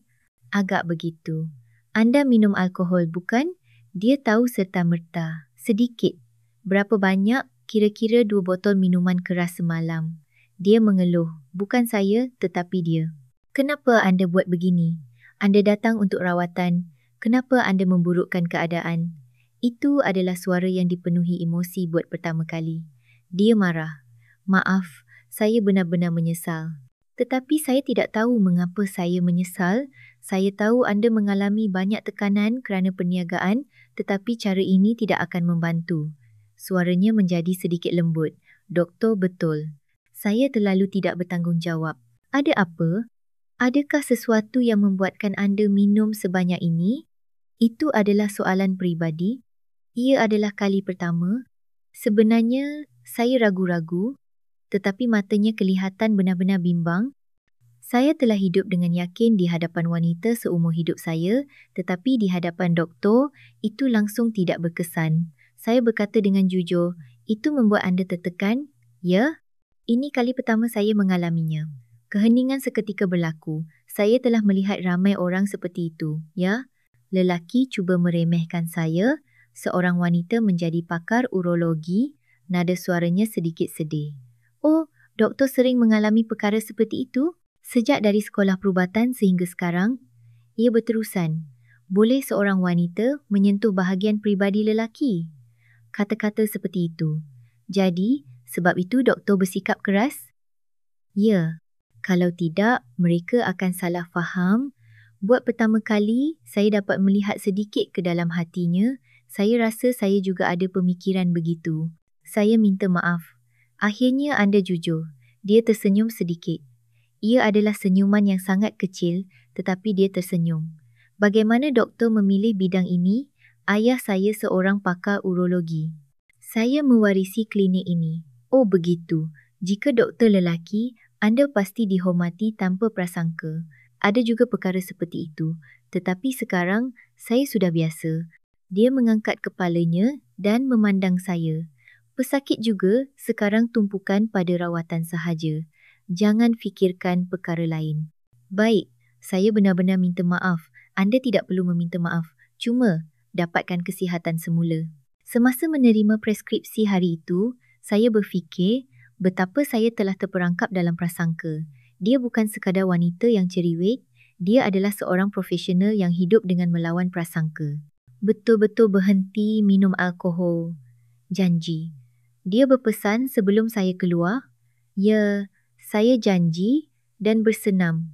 agak begitu. Anda minum alkohol, bukan? Dia tahu serta-merta. Sedikit. Berapa banyak? Kira-kira 2 botol minuman keras semalam. Dia mengeluh. Bukan saya, tetapi dia. Kenapa anda buat begini? Anda datang untuk rawatan. Kenapa anda memburukkan keadaan? Itu adalah suara yang dipenuhi emosi buat pertama kali. Dia marah. Maaf, saya benar-benar menyesal. Tetapi saya tidak tahu mengapa saya menyesal. Saya tahu anda mengalami banyak tekanan kerana perniagaan, tetapi cara ini tidak akan membantu. Suaranya menjadi sedikit lembut. Doktor, betul. Saya terlalu tidak bertanggungjawab. Ada apa? Adakah sesuatu yang membuatkan anda minum sebanyak ini? Itu adalah soalan peribadi. Ia adalah kali pertama. Sebenarnya, saya ragu-ragu, tetapi matanya kelihatan benar-benar bimbang. Saya telah hidup dengan yakin di hadapan wanita seumur hidup saya, tetapi di hadapan doktor, itu langsung tidak berkesan. Saya berkata dengan jujur, itu membuat anda tertekan? Ya? Ini kali pertama saya mengalaminya. Keheningan seketika berlaku. Saya telah melihat ramai orang seperti itu. Ya? Lelaki cuba meremehkan saya. Seorang wanita menjadi pakar urologi. Nada suaranya sedikit sedih. Oh, doktor sering mengalami perkara seperti itu? Sejak dari sekolah perubatan sehingga sekarang, ia berterusan. Boleh seorang wanita menyentuh bahagian peribadi lelaki? Kata-kata seperti itu. Jadi, sebab itu doktor bersikap keras? Ya, kalau tidak, mereka akan salah faham. Buat pertama kali, saya dapat melihat sedikit ke dalam hatinya. Saya rasa saya juga ada pemikiran begitu. Saya minta maaf. Akhirnya anda jujur. Dia tersenyum sedikit. Ia adalah senyuman yang sangat kecil, tetapi dia tersenyum. Bagaimana doktor memilih bidang ini? Ayah saya seorang pakar urologi. Saya mewarisi klinik ini. Oh begitu. Jika doktor lelaki, anda pasti dihormati tanpa prasangka. Ada juga perkara seperti itu. Tetapi sekarang, saya sudah biasa. Dia mengangkat kepalanya dan memandang saya. Pesakit juga sekarang tumpukan pada rawatan sahaja. Jangan fikirkan perkara lain. Baik, saya benar-benar minta maaf. Anda tidak perlu meminta maaf. Cuma dapatkan kesihatan semula. Semasa menerima preskripsi hari itu, saya berfikir betapa saya telah terperangkap dalam prasangka. Dia bukan sekadar wanita yang cerewet, dia adalah seorang profesional yang hidup dengan melawan prasangka. Betul-betul berhenti minum alkohol. Janji. Dia berpesan sebelum saya keluar. Ya, saya janji dan bersenam.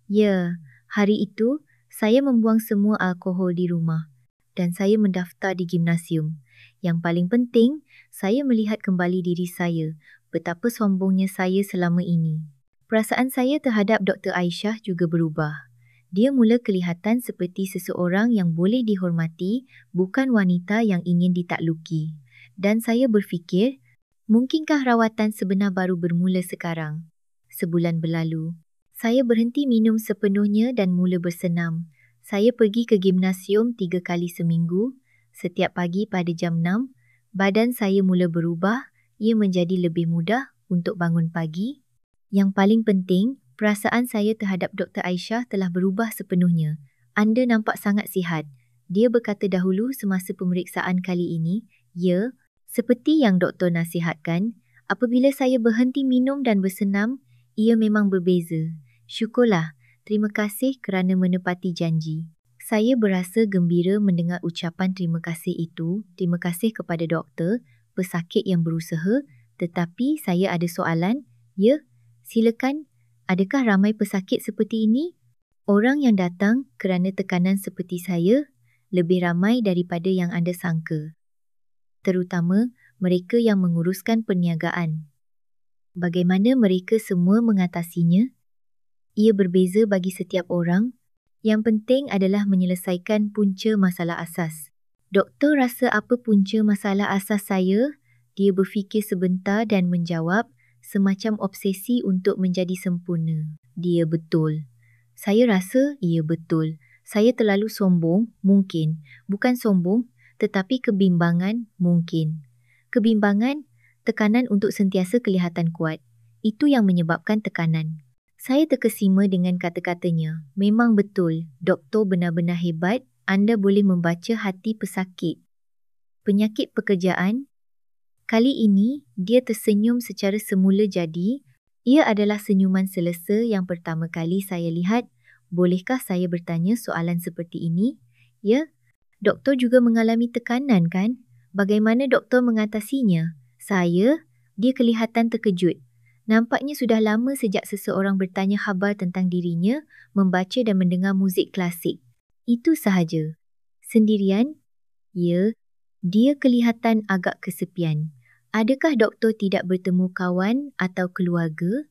Ya, hari itu saya membuang semua alkohol di rumah dan saya mendaftar di gimnasium. Yang paling penting, saya melihat kembali diri saya, betapa sombongnya saya selama ini. Perasaan saya terhadap Dr. Aisyah juga berubah. Dia mula kelihatan seperti seseorang yang boleh dihormati, bukan wanita yang ingin ditakluki. Dan saya berfikir, mungkinkah rawatan sebenar baru bermula sekarang? Sebulan berlalu, saya berhenti minum sepenuhnya dan mula bersenam. Saya pergi ke gimnasium 3 kali seminggu, setiap pagi pada jam 6. Badan saya mula berubah, ia menjadi lebih mudah untuk bangun pagi. Yang paling penting, perasaan saya terhadap Dr. Aisyah telah berubah sepenuhnya. Anda nampak sangat sihat. Dia berkata dahulu semasa pemeriksaan kali ini, ya, seperti yang doktor nasihatkan, apabila saya berhenti minum dan bersenam, ia memang berbeza. Syukurlah, terima kasih kerana menepati janji. Saya berasa gembira mendengar ucapan terima kasih itu. Terima kasih kepada doktor, pesakit yang berusaha, tetapi saya ada soalan. Ya, silakan. Adakah ramai pesakit seperti ini? Orang yang datang kerana tekanan seperti saya lebih ramai daripada yang anda sangka. Terutama mereka yang menguruskan perniagaan. Bagaimana mereka semua mengatasinya? Ia berbeza bagi setiap orang. Yang penting adalah menyelesaikan punca masalah asas. Doktor rasa apa punca masalah asas saya? Dia berfikir sebentar dan menjawab, semacam obsesi untuk menjadi sempurna. Dia betul. Saya rasa ia betul. Saya terlalu sombong, mungkin. Bukan sombong, tetapi kebimbangan, mungkin. Kebimbangan, tekanan untuk sentiasa kelihatan kuat. Itu yang menyebabkan tekanan. Saya terkesima dengan kata-katanya. Memang betul, doktor benar-benar hebat. Anda boleh membaca hati pesakit. Penyakit pekerjaan. Kali ini, dia tersenyum secara semula jadi. Ia adalah senyuman selesa yang pertama kali saya lihat. Bolehkah saya bertanya soalan seperti ini? Ya, doktor juga mengalami tekanan kan? Bagaimana doktor mengatasinya? Dia kelihatan terkejut. Nampaknya sudah lama sejak seseorang bertanya khabar tentang dirinya, membaca dan mendengar muzik klasik. Itu sahaja. Sendirian? Ya, dia kelihatan agak kesepian. Adakah doktor tidak bertemu kawan atau keluarga?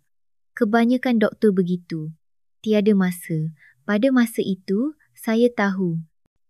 Kebanyakan doktor begitu. Tiada masa. Pada masa itu, saya tahu.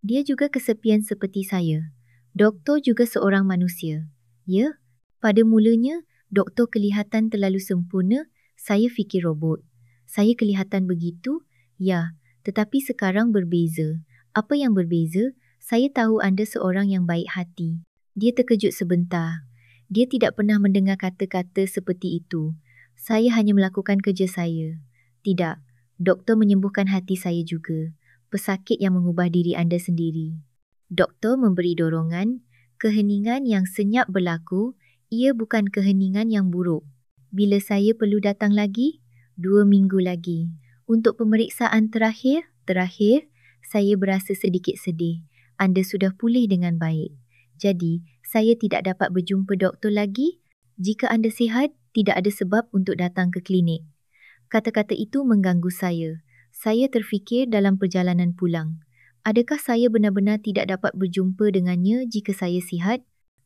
Dia juga kesepian seperti saya. Doktor juga seorang manusia. Ya, pada mulanya, doktor kelihatan terlalu sempurna, saya fikir robot. Saya kelihatan begitu? Ya, tetapi sekarang berbeza. Apa yang berbeza? Saya tahu anda seorang yang baik hati. Dia terkejut sebentar. Dia tidak pernah mendengar kata-kata seperti itu. Saya hanya melakukan kerja saya. Tidak, doktor menyembuhkan hati saya juga. Pesakit yang mengubah diri anda sendiri. Doktor memberi dorongan, keheningan yang senyap berlaku. Ia bukan keheningan yang buruk. Bila saya perlu datang lagi? 2 minggu lagi. Untuk pemeriksaan terakhir, saya berasa sedikit sedih. Anda sudah pulih dengan baik. Jadi, saya tidak dapat berjumpa doktor lagi. Jika anda sihat, tidak ada sebab untuk datang ke klinik. Kata-kata itu mengganggu saya. Saya terfikir dalam perjalanan pulang. Adakah saya benar-benar tidak dapat berjumpa dengannya jika saya sihat?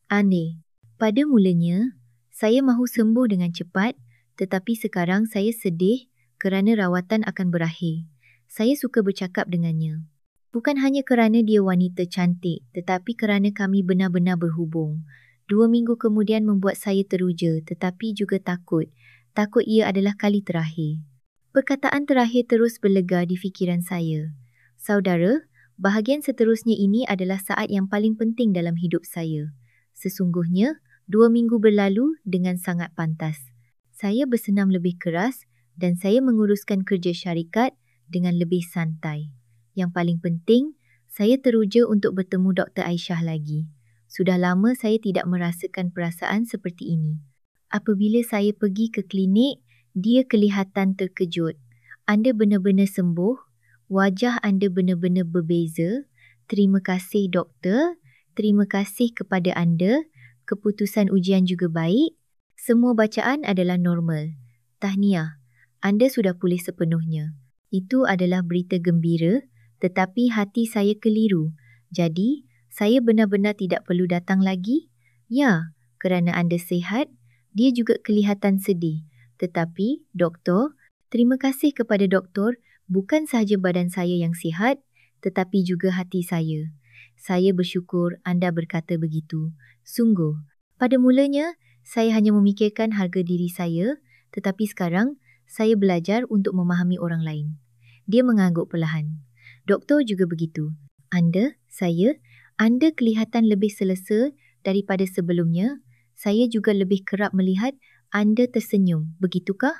Aneh. Pada mulanya, saya mahu sembuh dengan cepat, tetapi sekarang saya sedih kerana rawatan akan berakhir. Saya suka bercakap dengannya. Bukan hanya kerana dia wanita cantik, tetapi kerana kami benar-benar berhubung. 2 minggu kemudian membuat saya teruja, tetapi juga takut. Takut ia adalah kali terakhir. Perkataan terakhir terus berlega di fikiran saya. Saudara, bahagian seterusnya ini adalah saat yang paling penting dalam hidup saya. Sesungguhnya, 2 minggu berlalu dengan sangat pantas. Saya bersenam lebih keras dan saya menguruskan kerja syarikat dengan lebih santai. Yang paling penting, saya teruja untuk bertemu Dr. Aisyah lagi. Sudah lama saya tidak merasakan perasaan seperti ini. Apabila saya pergi ke klinik, dia kelihatan terkejut. Anda benar-benar sembuh. Wajah anda benar-benar berbeza. Terima kasih doktor. Terima kasih kepada anda. Keputusan ujian juga baik. Semua bacaan adalah normal. Tahniah, anda sudah pulih sepenuhnya. Itu adalah berita gembira, tetapi hati saya keliru. Jadi, saya benar-benar tidak perlu datang lagi? Ya, kerana anda sihat. Dia juga kelihatan sedih. Tetapi, doktor, terima kasih kepada doktor, bukan sahaja badan saya yang sihat, tetapi juga hati saya. Saya bersyukur anda berkata begitu. Sungguh, pada mulanya, saya hanya memikirkan harga diri saya, tetapi sekarang, saya belajar untuk memahami orang lain. Dia mengangguk perlahan. Doktor juga begitu. Anda kelihatan lebih selesa daripada sebelumnya. Saya juga lebih kerap melihat anda tersenyum, begitukah?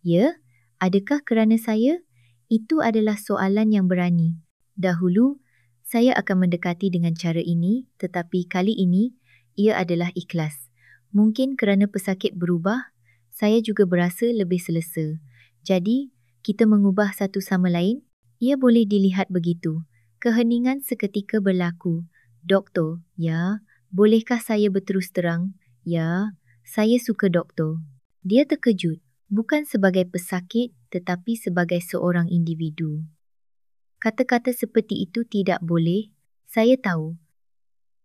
Ya, adakah kerana saya? Itu adalah soalan yang berani. Dahulu, saya akan mendekati dengan cara ini, tetapi kali ini, ia adalah ikhlas. Mungkin kerana pesakit berubah, saya juga berasa lebih selesa. Jadi, kita mengubah satu sama lain? Ia boleh dilihat begitu. Keheningan seketika berlaku. Doktor, ya, bolehkah saya berterus terang? Ya, saya suka doktor. Dia terkejut, bukan sebagai pesakit tetapi sebagai seorang individu. Kata-kata seperti itu tidak boleh, saya tahu.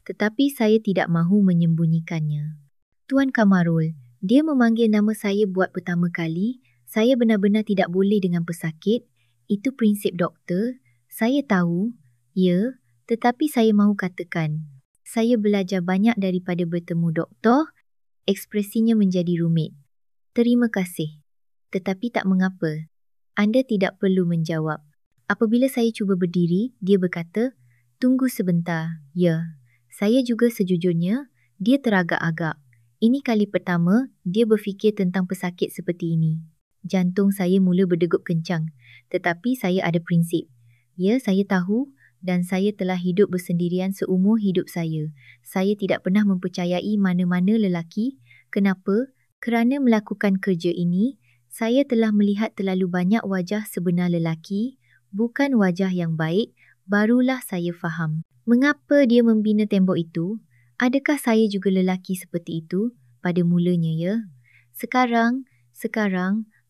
Tetapi saya tidak mahu menyembunyikannya. Tuan Kamarul, dia memanggil nama saya buat pertama kali. Saya benar-benar tidak boleh dengan pesakit. Itu prinsip doktor. Saya tahu, ya, tetapi saya mahu katakan. Saya belajar banyak daripada bertemu doktor. Ekspresinya menjadi rumit. Terima kasih. Tetapi tak mengapa. Anda tidak perlu menjawab. Apabila saya cuba berdiri, dia berkata, tunggu sebentar. Ya, saya juga sejujurnya, dia teragak-agak. Ini kali pertama, dia berfikir tentang pesakit seperti ini. Jantung saya mula berdegup kencang. Tetapi saya ada prinsip. Ya, saya tahu dan saya telah hidup bersendirian seumur hidup saya. Saya tidak pernah mempercayai mana-mana lelaki. Kenapa? Kerana melakukan kerja ini, saya telah melihat terlalu banyak wajah sebenar lelaki, bukan wajah yang baik, barulah saya faham. Mengapa dia membina tembok itu? Adakah saya juga lelaki seperti itu? Pada mulanya, ya. Sekarang,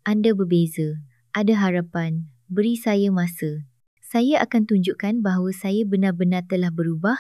anda berbeza. Ada harapan. Beri saya masa. Saya akan tunjukkan bahawa saya benar-benar telah berubah.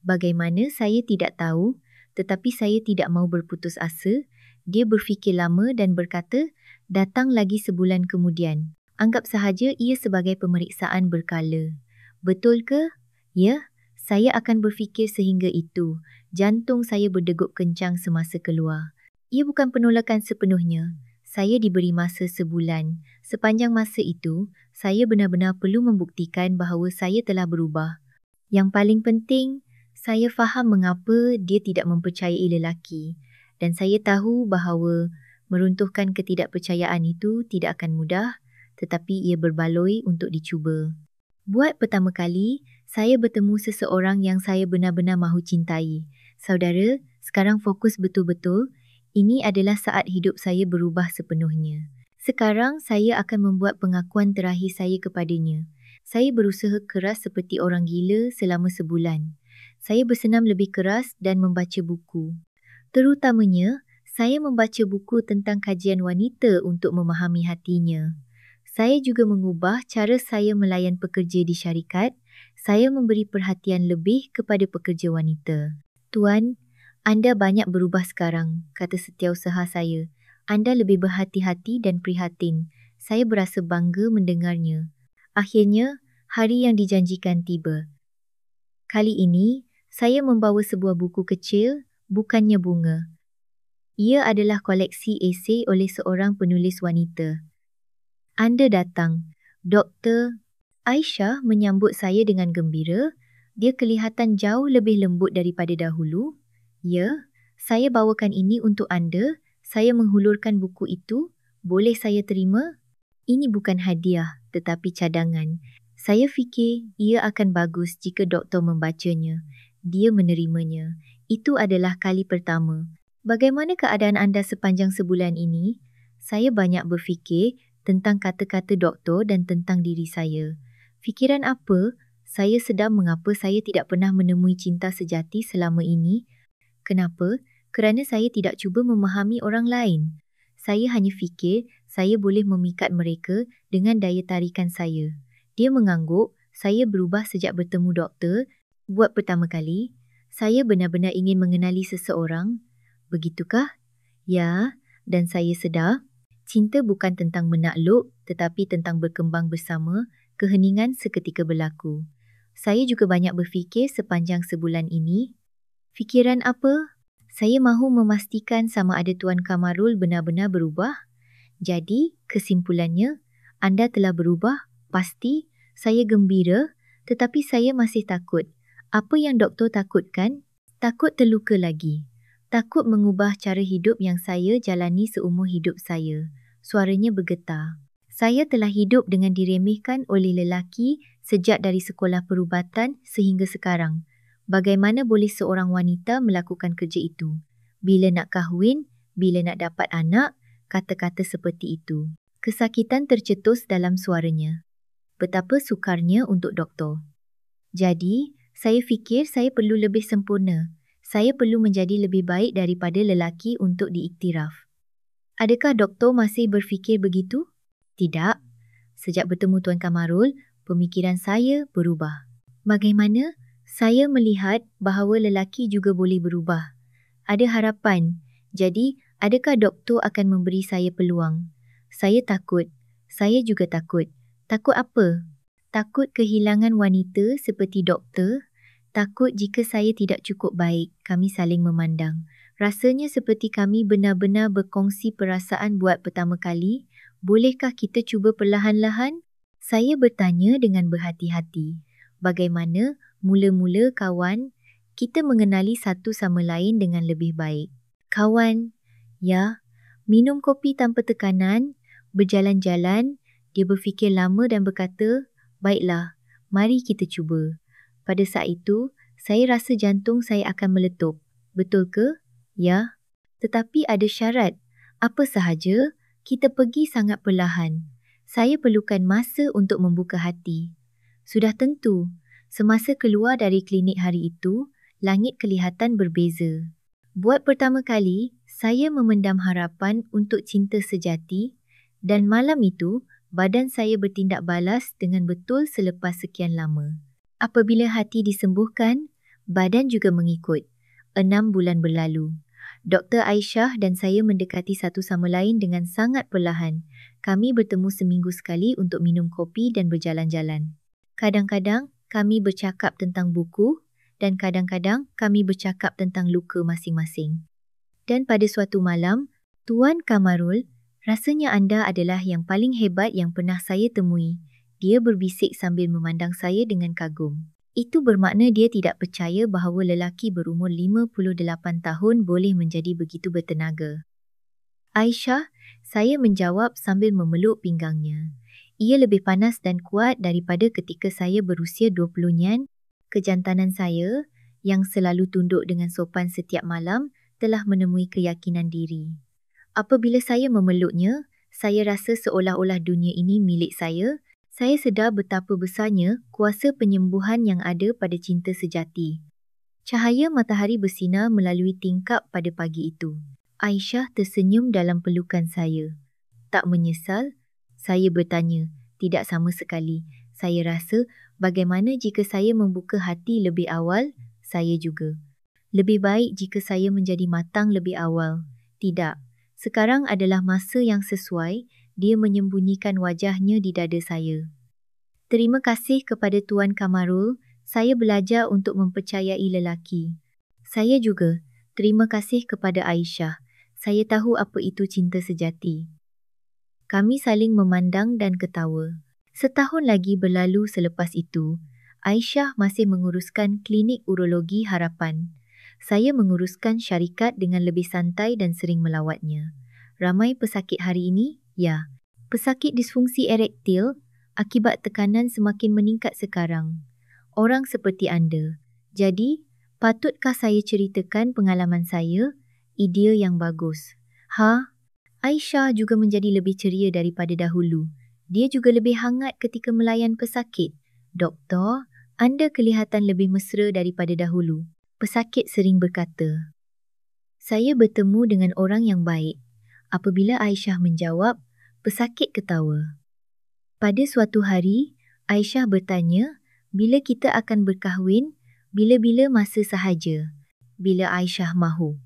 Bagaimana saya tidak tahu, tetapi saya tidak mahu berputus asa. Dia berfikir lama dan berkata, datang lagi sebulan kemudian. Anggap sahaja ia sebagai pemeriksaan berkala. Betul ke? Ya, saya akan berfikir sehingga itu. Jantung saya berdegup kencang semasa keluar. Ia bukan penolakan sepenuhnya. Saya diberi masa sebulan. Sepanjang masa itu, saya benar-benar perlu membuktikan bahawa saya telah berubah. Yang paling penting, saya faham mengapa dia tidak mempercayai lelaki. Dan saya tahu bahawa meruntuhkan ketidakpercayaan itu tidak akan mudah, tetapi ia berbaloi untuk dicuba. Buat pertama kali, saya bertemu seseorang yang saya benar-benar mahu cintai. Saudara, sekarang fokus betul-betul. Ini adalah saat hidup saya berubah sepenuhnya. Sekarang saya akan membuat pengakuan terakhir saya kepadanya. Saya berusaha keras seperti orang gila selama sebulan. Saya bersenam lebih keras dan membaca buku. Terutamanya, saya membaca buku tentang kajian wanita untuk memahami hatinya. Saya juga mengubah cara saya melayan pekerja di syarikat. Saya memberi perhatian lebih kepada pekerja wanita. Tuan, anda banyak berubah sekarang, kata setiausaha saya. Anda lebih berhati-hati dan prihatin. Saya berasa bangga mendengarnya. Akhirnya, hari yang dijanjikan tiba. Kali ini, saya membawa sebuah buku kecil, bukannya bunga. Ia adalah koleksi esei oleh seorang penulis wanita. Anda datang. Dr. Aisyah menyambut saya dengan gembira. Dia kelihatan jauh lebih lembut daripada dahulu. Ya, saya bawakan ini untuk anda. Saya menghulurkan buku itu. Boleh saya terima? Ini bukan hadiah, tetapi cadangan. Saya fikir ia akan bagus jika doktor membacanya. Dia menerimanya. Itu adalah kali pertama. Bagaimana keadaan anda sepanjang sebulan ini? Saya banyak berfikir tentang kata-kata doktor dan tentang diri saya. Fikiran apa? Saya sedar mengapa saya tidak pernah menemui cinta sejati selama ini. Kenapa? Kerana saya tidak cuba memahami orang lain. Saya hanya fikir saya boleh memikat mereka dengan daya tarikan saya. Dia mengangguk. Saya berubah sejak bertemu doktor. Buat pertama kali, saya benar-benar ingin mengenali seseorang. Begitukah? Ya, dan saya sedar, cinta bukan tentang menakluk tetapi tentang berkembang bersama. Keheningan seketika berlaku. Saya juga banyak berfikir sepanjang sebulan ini. Fikiran apa? Saya mahu memastikan sama ada Tuan Kamarul benar-benar berubah. Jadi, kesimpulannya, anda telah berubah. Pasti, saya gembira, tetapi saya masih takut. Apa yang doktor takutkan? Takut terluka lagi. Takut mengubah cara hidup yang saya jalani seumur hidup saya. Suaranya bergetar. Saya telah hidup dengan diremehkan oleh lelaki sejak dari sekolah perubatan sehingga sekarang. Bagaimana boleh seorang wanita melakukan kerja itu? Bila nak kahwin, bila nak dapat anak, kata-kata seperti itu. Kesakitan tercetus dalam suaranya. Betapa sukarnya untuk doktor. Jadi, saya fikir saya perlu lebih sempurna. Saya perlu menjadi lebih baik daripada lelaki untuk diiktiraf. Adakah doktor masih berfikir begitu? Tidak. Sejak bertemu Tuan Kamarul, pemikiran saya berubah. Bagaimana? Saya melihat bahawa lelaki juga boleh berubah. Ada harapan. Jadi, adakah doktor akan memberi saya peluang? Saya takut. Saya juga takut. Takut apa? Takut kehilangan wanita seperti doktor. Takut jika saya tidak cukup baik, kami saling memandang. Rasanya seperti kami benar-benar berkongsi perasaan buat pertama kali. Bolehkah kita cuba perlahan-lahan? Saya bertanya dengan berhati-hati. Bagaimana mula-mula kawan, kita mengenali satu sama lain dengan lebih baik. Kawan, ya, minum kopi tanpa tekanan, berjalan-jalan, dia berfikir lama dan berkata, baiklah, mari kita cuba. Pada saat itu, saya rasa jantung saya akan meletup. Betul ke? Ya. Tetapi ada syarat. Apa sahaja, kita pergi sangat perlahan. Saya perlukan masa untuk membuka hati. Sudah tentu, semasa keluar dari klinik hari itu, langit kelihatan berbeza. Buat pertama kali, saya memendam harapan untuk cinta sejati dan malam itu, badan saya bertindak balas dengan betul selepas sekian lama. Apabila hati disembuhkan, badan juga mengikut. 6 bulan berlalu. Dr. Aisyah dan saya mendekati satu sama lain dengan sangat perlahan. Kami bertemu seminggu sekali untuk minum kopi dan berjalan-jalan. Kadang-kadang kami bercakap tentang buku dan kadang-kadang kami bercakap tentang luka masing-masing. Dan pada suatu malam, Tuan Kamarul, rasanya anda adalah yang paling hebat yang pernah saya temui. Dia berbisik sambil memandang saya dengan kagum. Itu bermakna dia tidak percaya bahawa lelaki berumur 58 tahun boleh menjadi begitu bertenaga. Aisyah, saya menjawab sambil memeluk pinggangnya. Ia lebih panas dan kuat daripada ketika saya berusia 20-nyan. Kejantanan saya, yang selalu tunduk dengan sopan setiap malam, telah menemui keyakinan diri. Apabila saya memeluknya, saya rasa seolah-olah dunia ini milik saya. Saya sedar betapa besarnya kuasa penyembuhan yang ada pada cinta sejati. Cahaya matahari bersinar melalui tingkap pada pagi itu. Aisyah tersenyum dalam pelukan saya. Tak menyesal? Saya bertanya. Tidak sama sekali. Saya rasa bagaimana jika saya membuka hati lebih awal? Saya juga. Lebih baik jika saya menjadi matang lebih awal. Tidak. Sekarang adalah masa yang sesuai. Dia menyembunyikan wajahnya di dada saya. Terima kasih kepada Tuan Kamarul, saya belajar untuk mempercayai lelaki. Saya juga, terima kasih kepada Aisyah. Saya tahu apa itu cinta sejati. Kami saling memandang dan ketawa. Setahun lagi berlalu selepas itu, Aisyah masih menguruskan klinik urologi harapan. Saya menguruskan syarikat dengan lebih santai dan sering melawatnya. Ramai pesakit hari ini? Ya. Pesakit disfungsi erektil akibat tekanan semakin meningkat sekarang. Orang seperti anda. Jadi, patutkah saya ceritakan pengalaman saya? Idea yang bagus. Aisyah juga menjadi lebih ceria daripada dahulu. Dia juga lebih hangat ketika melayan pesakit. Doktor, anda kelihatan lebih mesra daripada dahulu. Pesakit sering berkata. Saya bertemu dengan orang yang baik. Apabila Aisyah menjawab, pesakit ketawa. Pada suatu hari, Aisyah bertanya, bila kita akan berkahwin, bila-bila masa sahaja. Bila Aisyah mahu.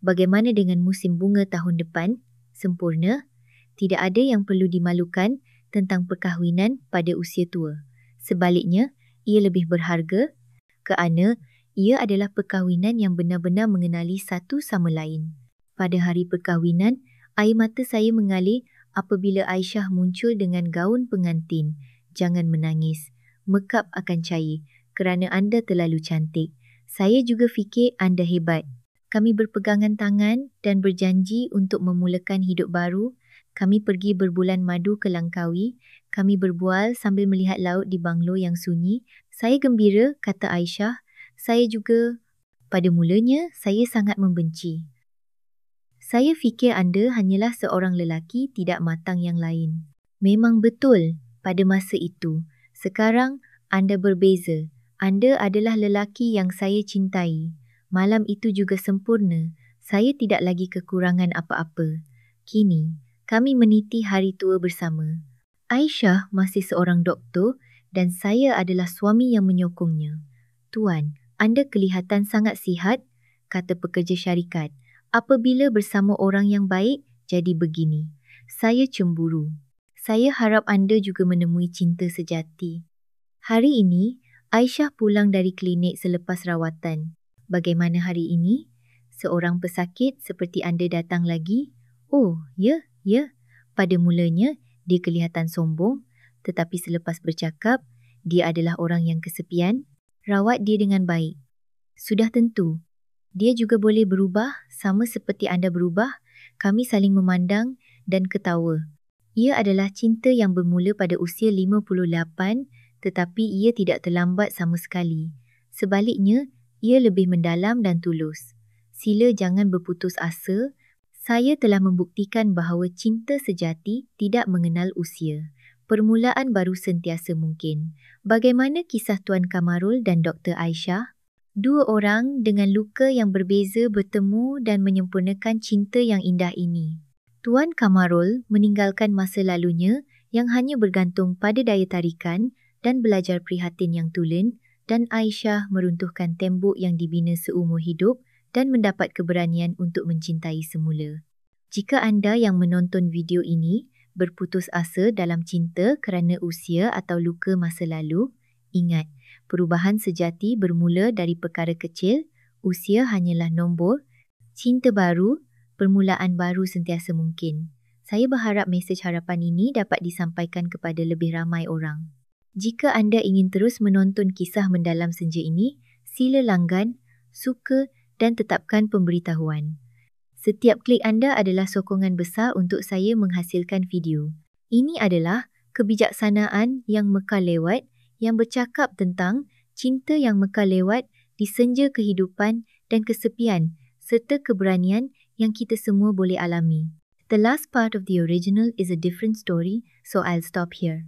Bagaimana dengan musim bunga tahun depan? Sempurna? Tidak ada yang perlu dimalukan tentang perkahwinan pada usia tua. Sebaliknya, ia lebih berharga kerana ia adalah perkahwinan yang benar-benar mengenali satu sama lain. Pada hari perkahwinan, air mata saya mengalir apabila Aisyah muncul dengan gaun pengantin. Jangan menangis. Makeup akan cair kerana anda terlalu cantik. Saya juga fikir anda hebat. Kami berpegangan tangan dan berjanji untuk memulakan hidup baru. Kami pergi berbulan madu ke Langkawi. Kami berbual sambil melihat laut di banglo yang sunyi. Saya gembira, kata Aisyah. Saya juga... Pada mulanya, saya sangat membenci. Saya fikir anda hanyalah seorang lelaki tidak matang yang lain. Memang betul pada masa itu. Sekarang, anda berbeza. Anda adalah lelaki yang saya cintai. Malam itu juga sempurna. Saya tidak lagi kekurangan apa-apa. Kini, kami meniti hari tua bersama. Aisyah masih seorang doktor dan saya adalah suami yang menyokongnya. Tuan, anda kelihatan sangat sihat, kata pekerja syarikat. Apabila bersama orang yang baik, jadi begini. Saya cemburu. Saya harap anda juga menemui cinta sejati. Hari ini, Aisyah pulang dari klinik selepas rawatan. Bagaimana hari ini? Seorang pesakit seperti anda datang lagi? Oh, ya. Pada mulanya, dia kelihatan sombong, tetapi selepas bercakap, dia adalah orang yang kesepian. Rawat dia dengan baik. Sudah tentu. Dia juga boleh berubah sama seperti anda berubah. Kami saling memandang dan ketawa. Ia adalah cinta yang bermula pada usia 58, tetapi ia tidak terlambat sama sekali. Sebaliknya, ia lebih mendalam dan tulus. Sila jangan berputus asa. Saya telah membuktikan bahawa cinta sejati tidak mengenal usia. Permulaan baru sentiasa mungkin. Bagaimana kisah Tuan Kamarul dan Dr. Aisyah? Dua orang dengan luka yang berbeza bertemu dan menyempurnakan cinta yang indah ini. Tuan Kamarul meninggalkan masa lalunya yang hanya bergantung pada daya tarikan dan belajar prihatin yang tulen, dan Aisyah meruntuhkan tembok yang dibina seumur hidup dan mendapat keberanian untuk mencintai semula. Jika anda yang menonton video ini berputus asa dalam cinta kerana usia atau luka masa lalu, ingat, perubahan sejati bermula dari perkara kecil, usia hanyalah nombor, cinta baru, permulaan baru sentiasa mungkin. Saya berharap mesej harapan ini dapat disampaikan kepada lebih ramai orang. Jika anda ingin terus menonton kisah mendalam senja ini, sila langgan, suka dan tetapkan pemberitahuan. Setiap klik anda adalah sokongan besar untuk saya menghasilkan video. Ini adalah kebijaksanaan yang mekar lewat yang bercakap tentang cinta yang mekar lewat di senja kehidupan dan kesepian serta keberanian yang kita semua boleh alami. The last part of the original is a different story, so I'll stop here.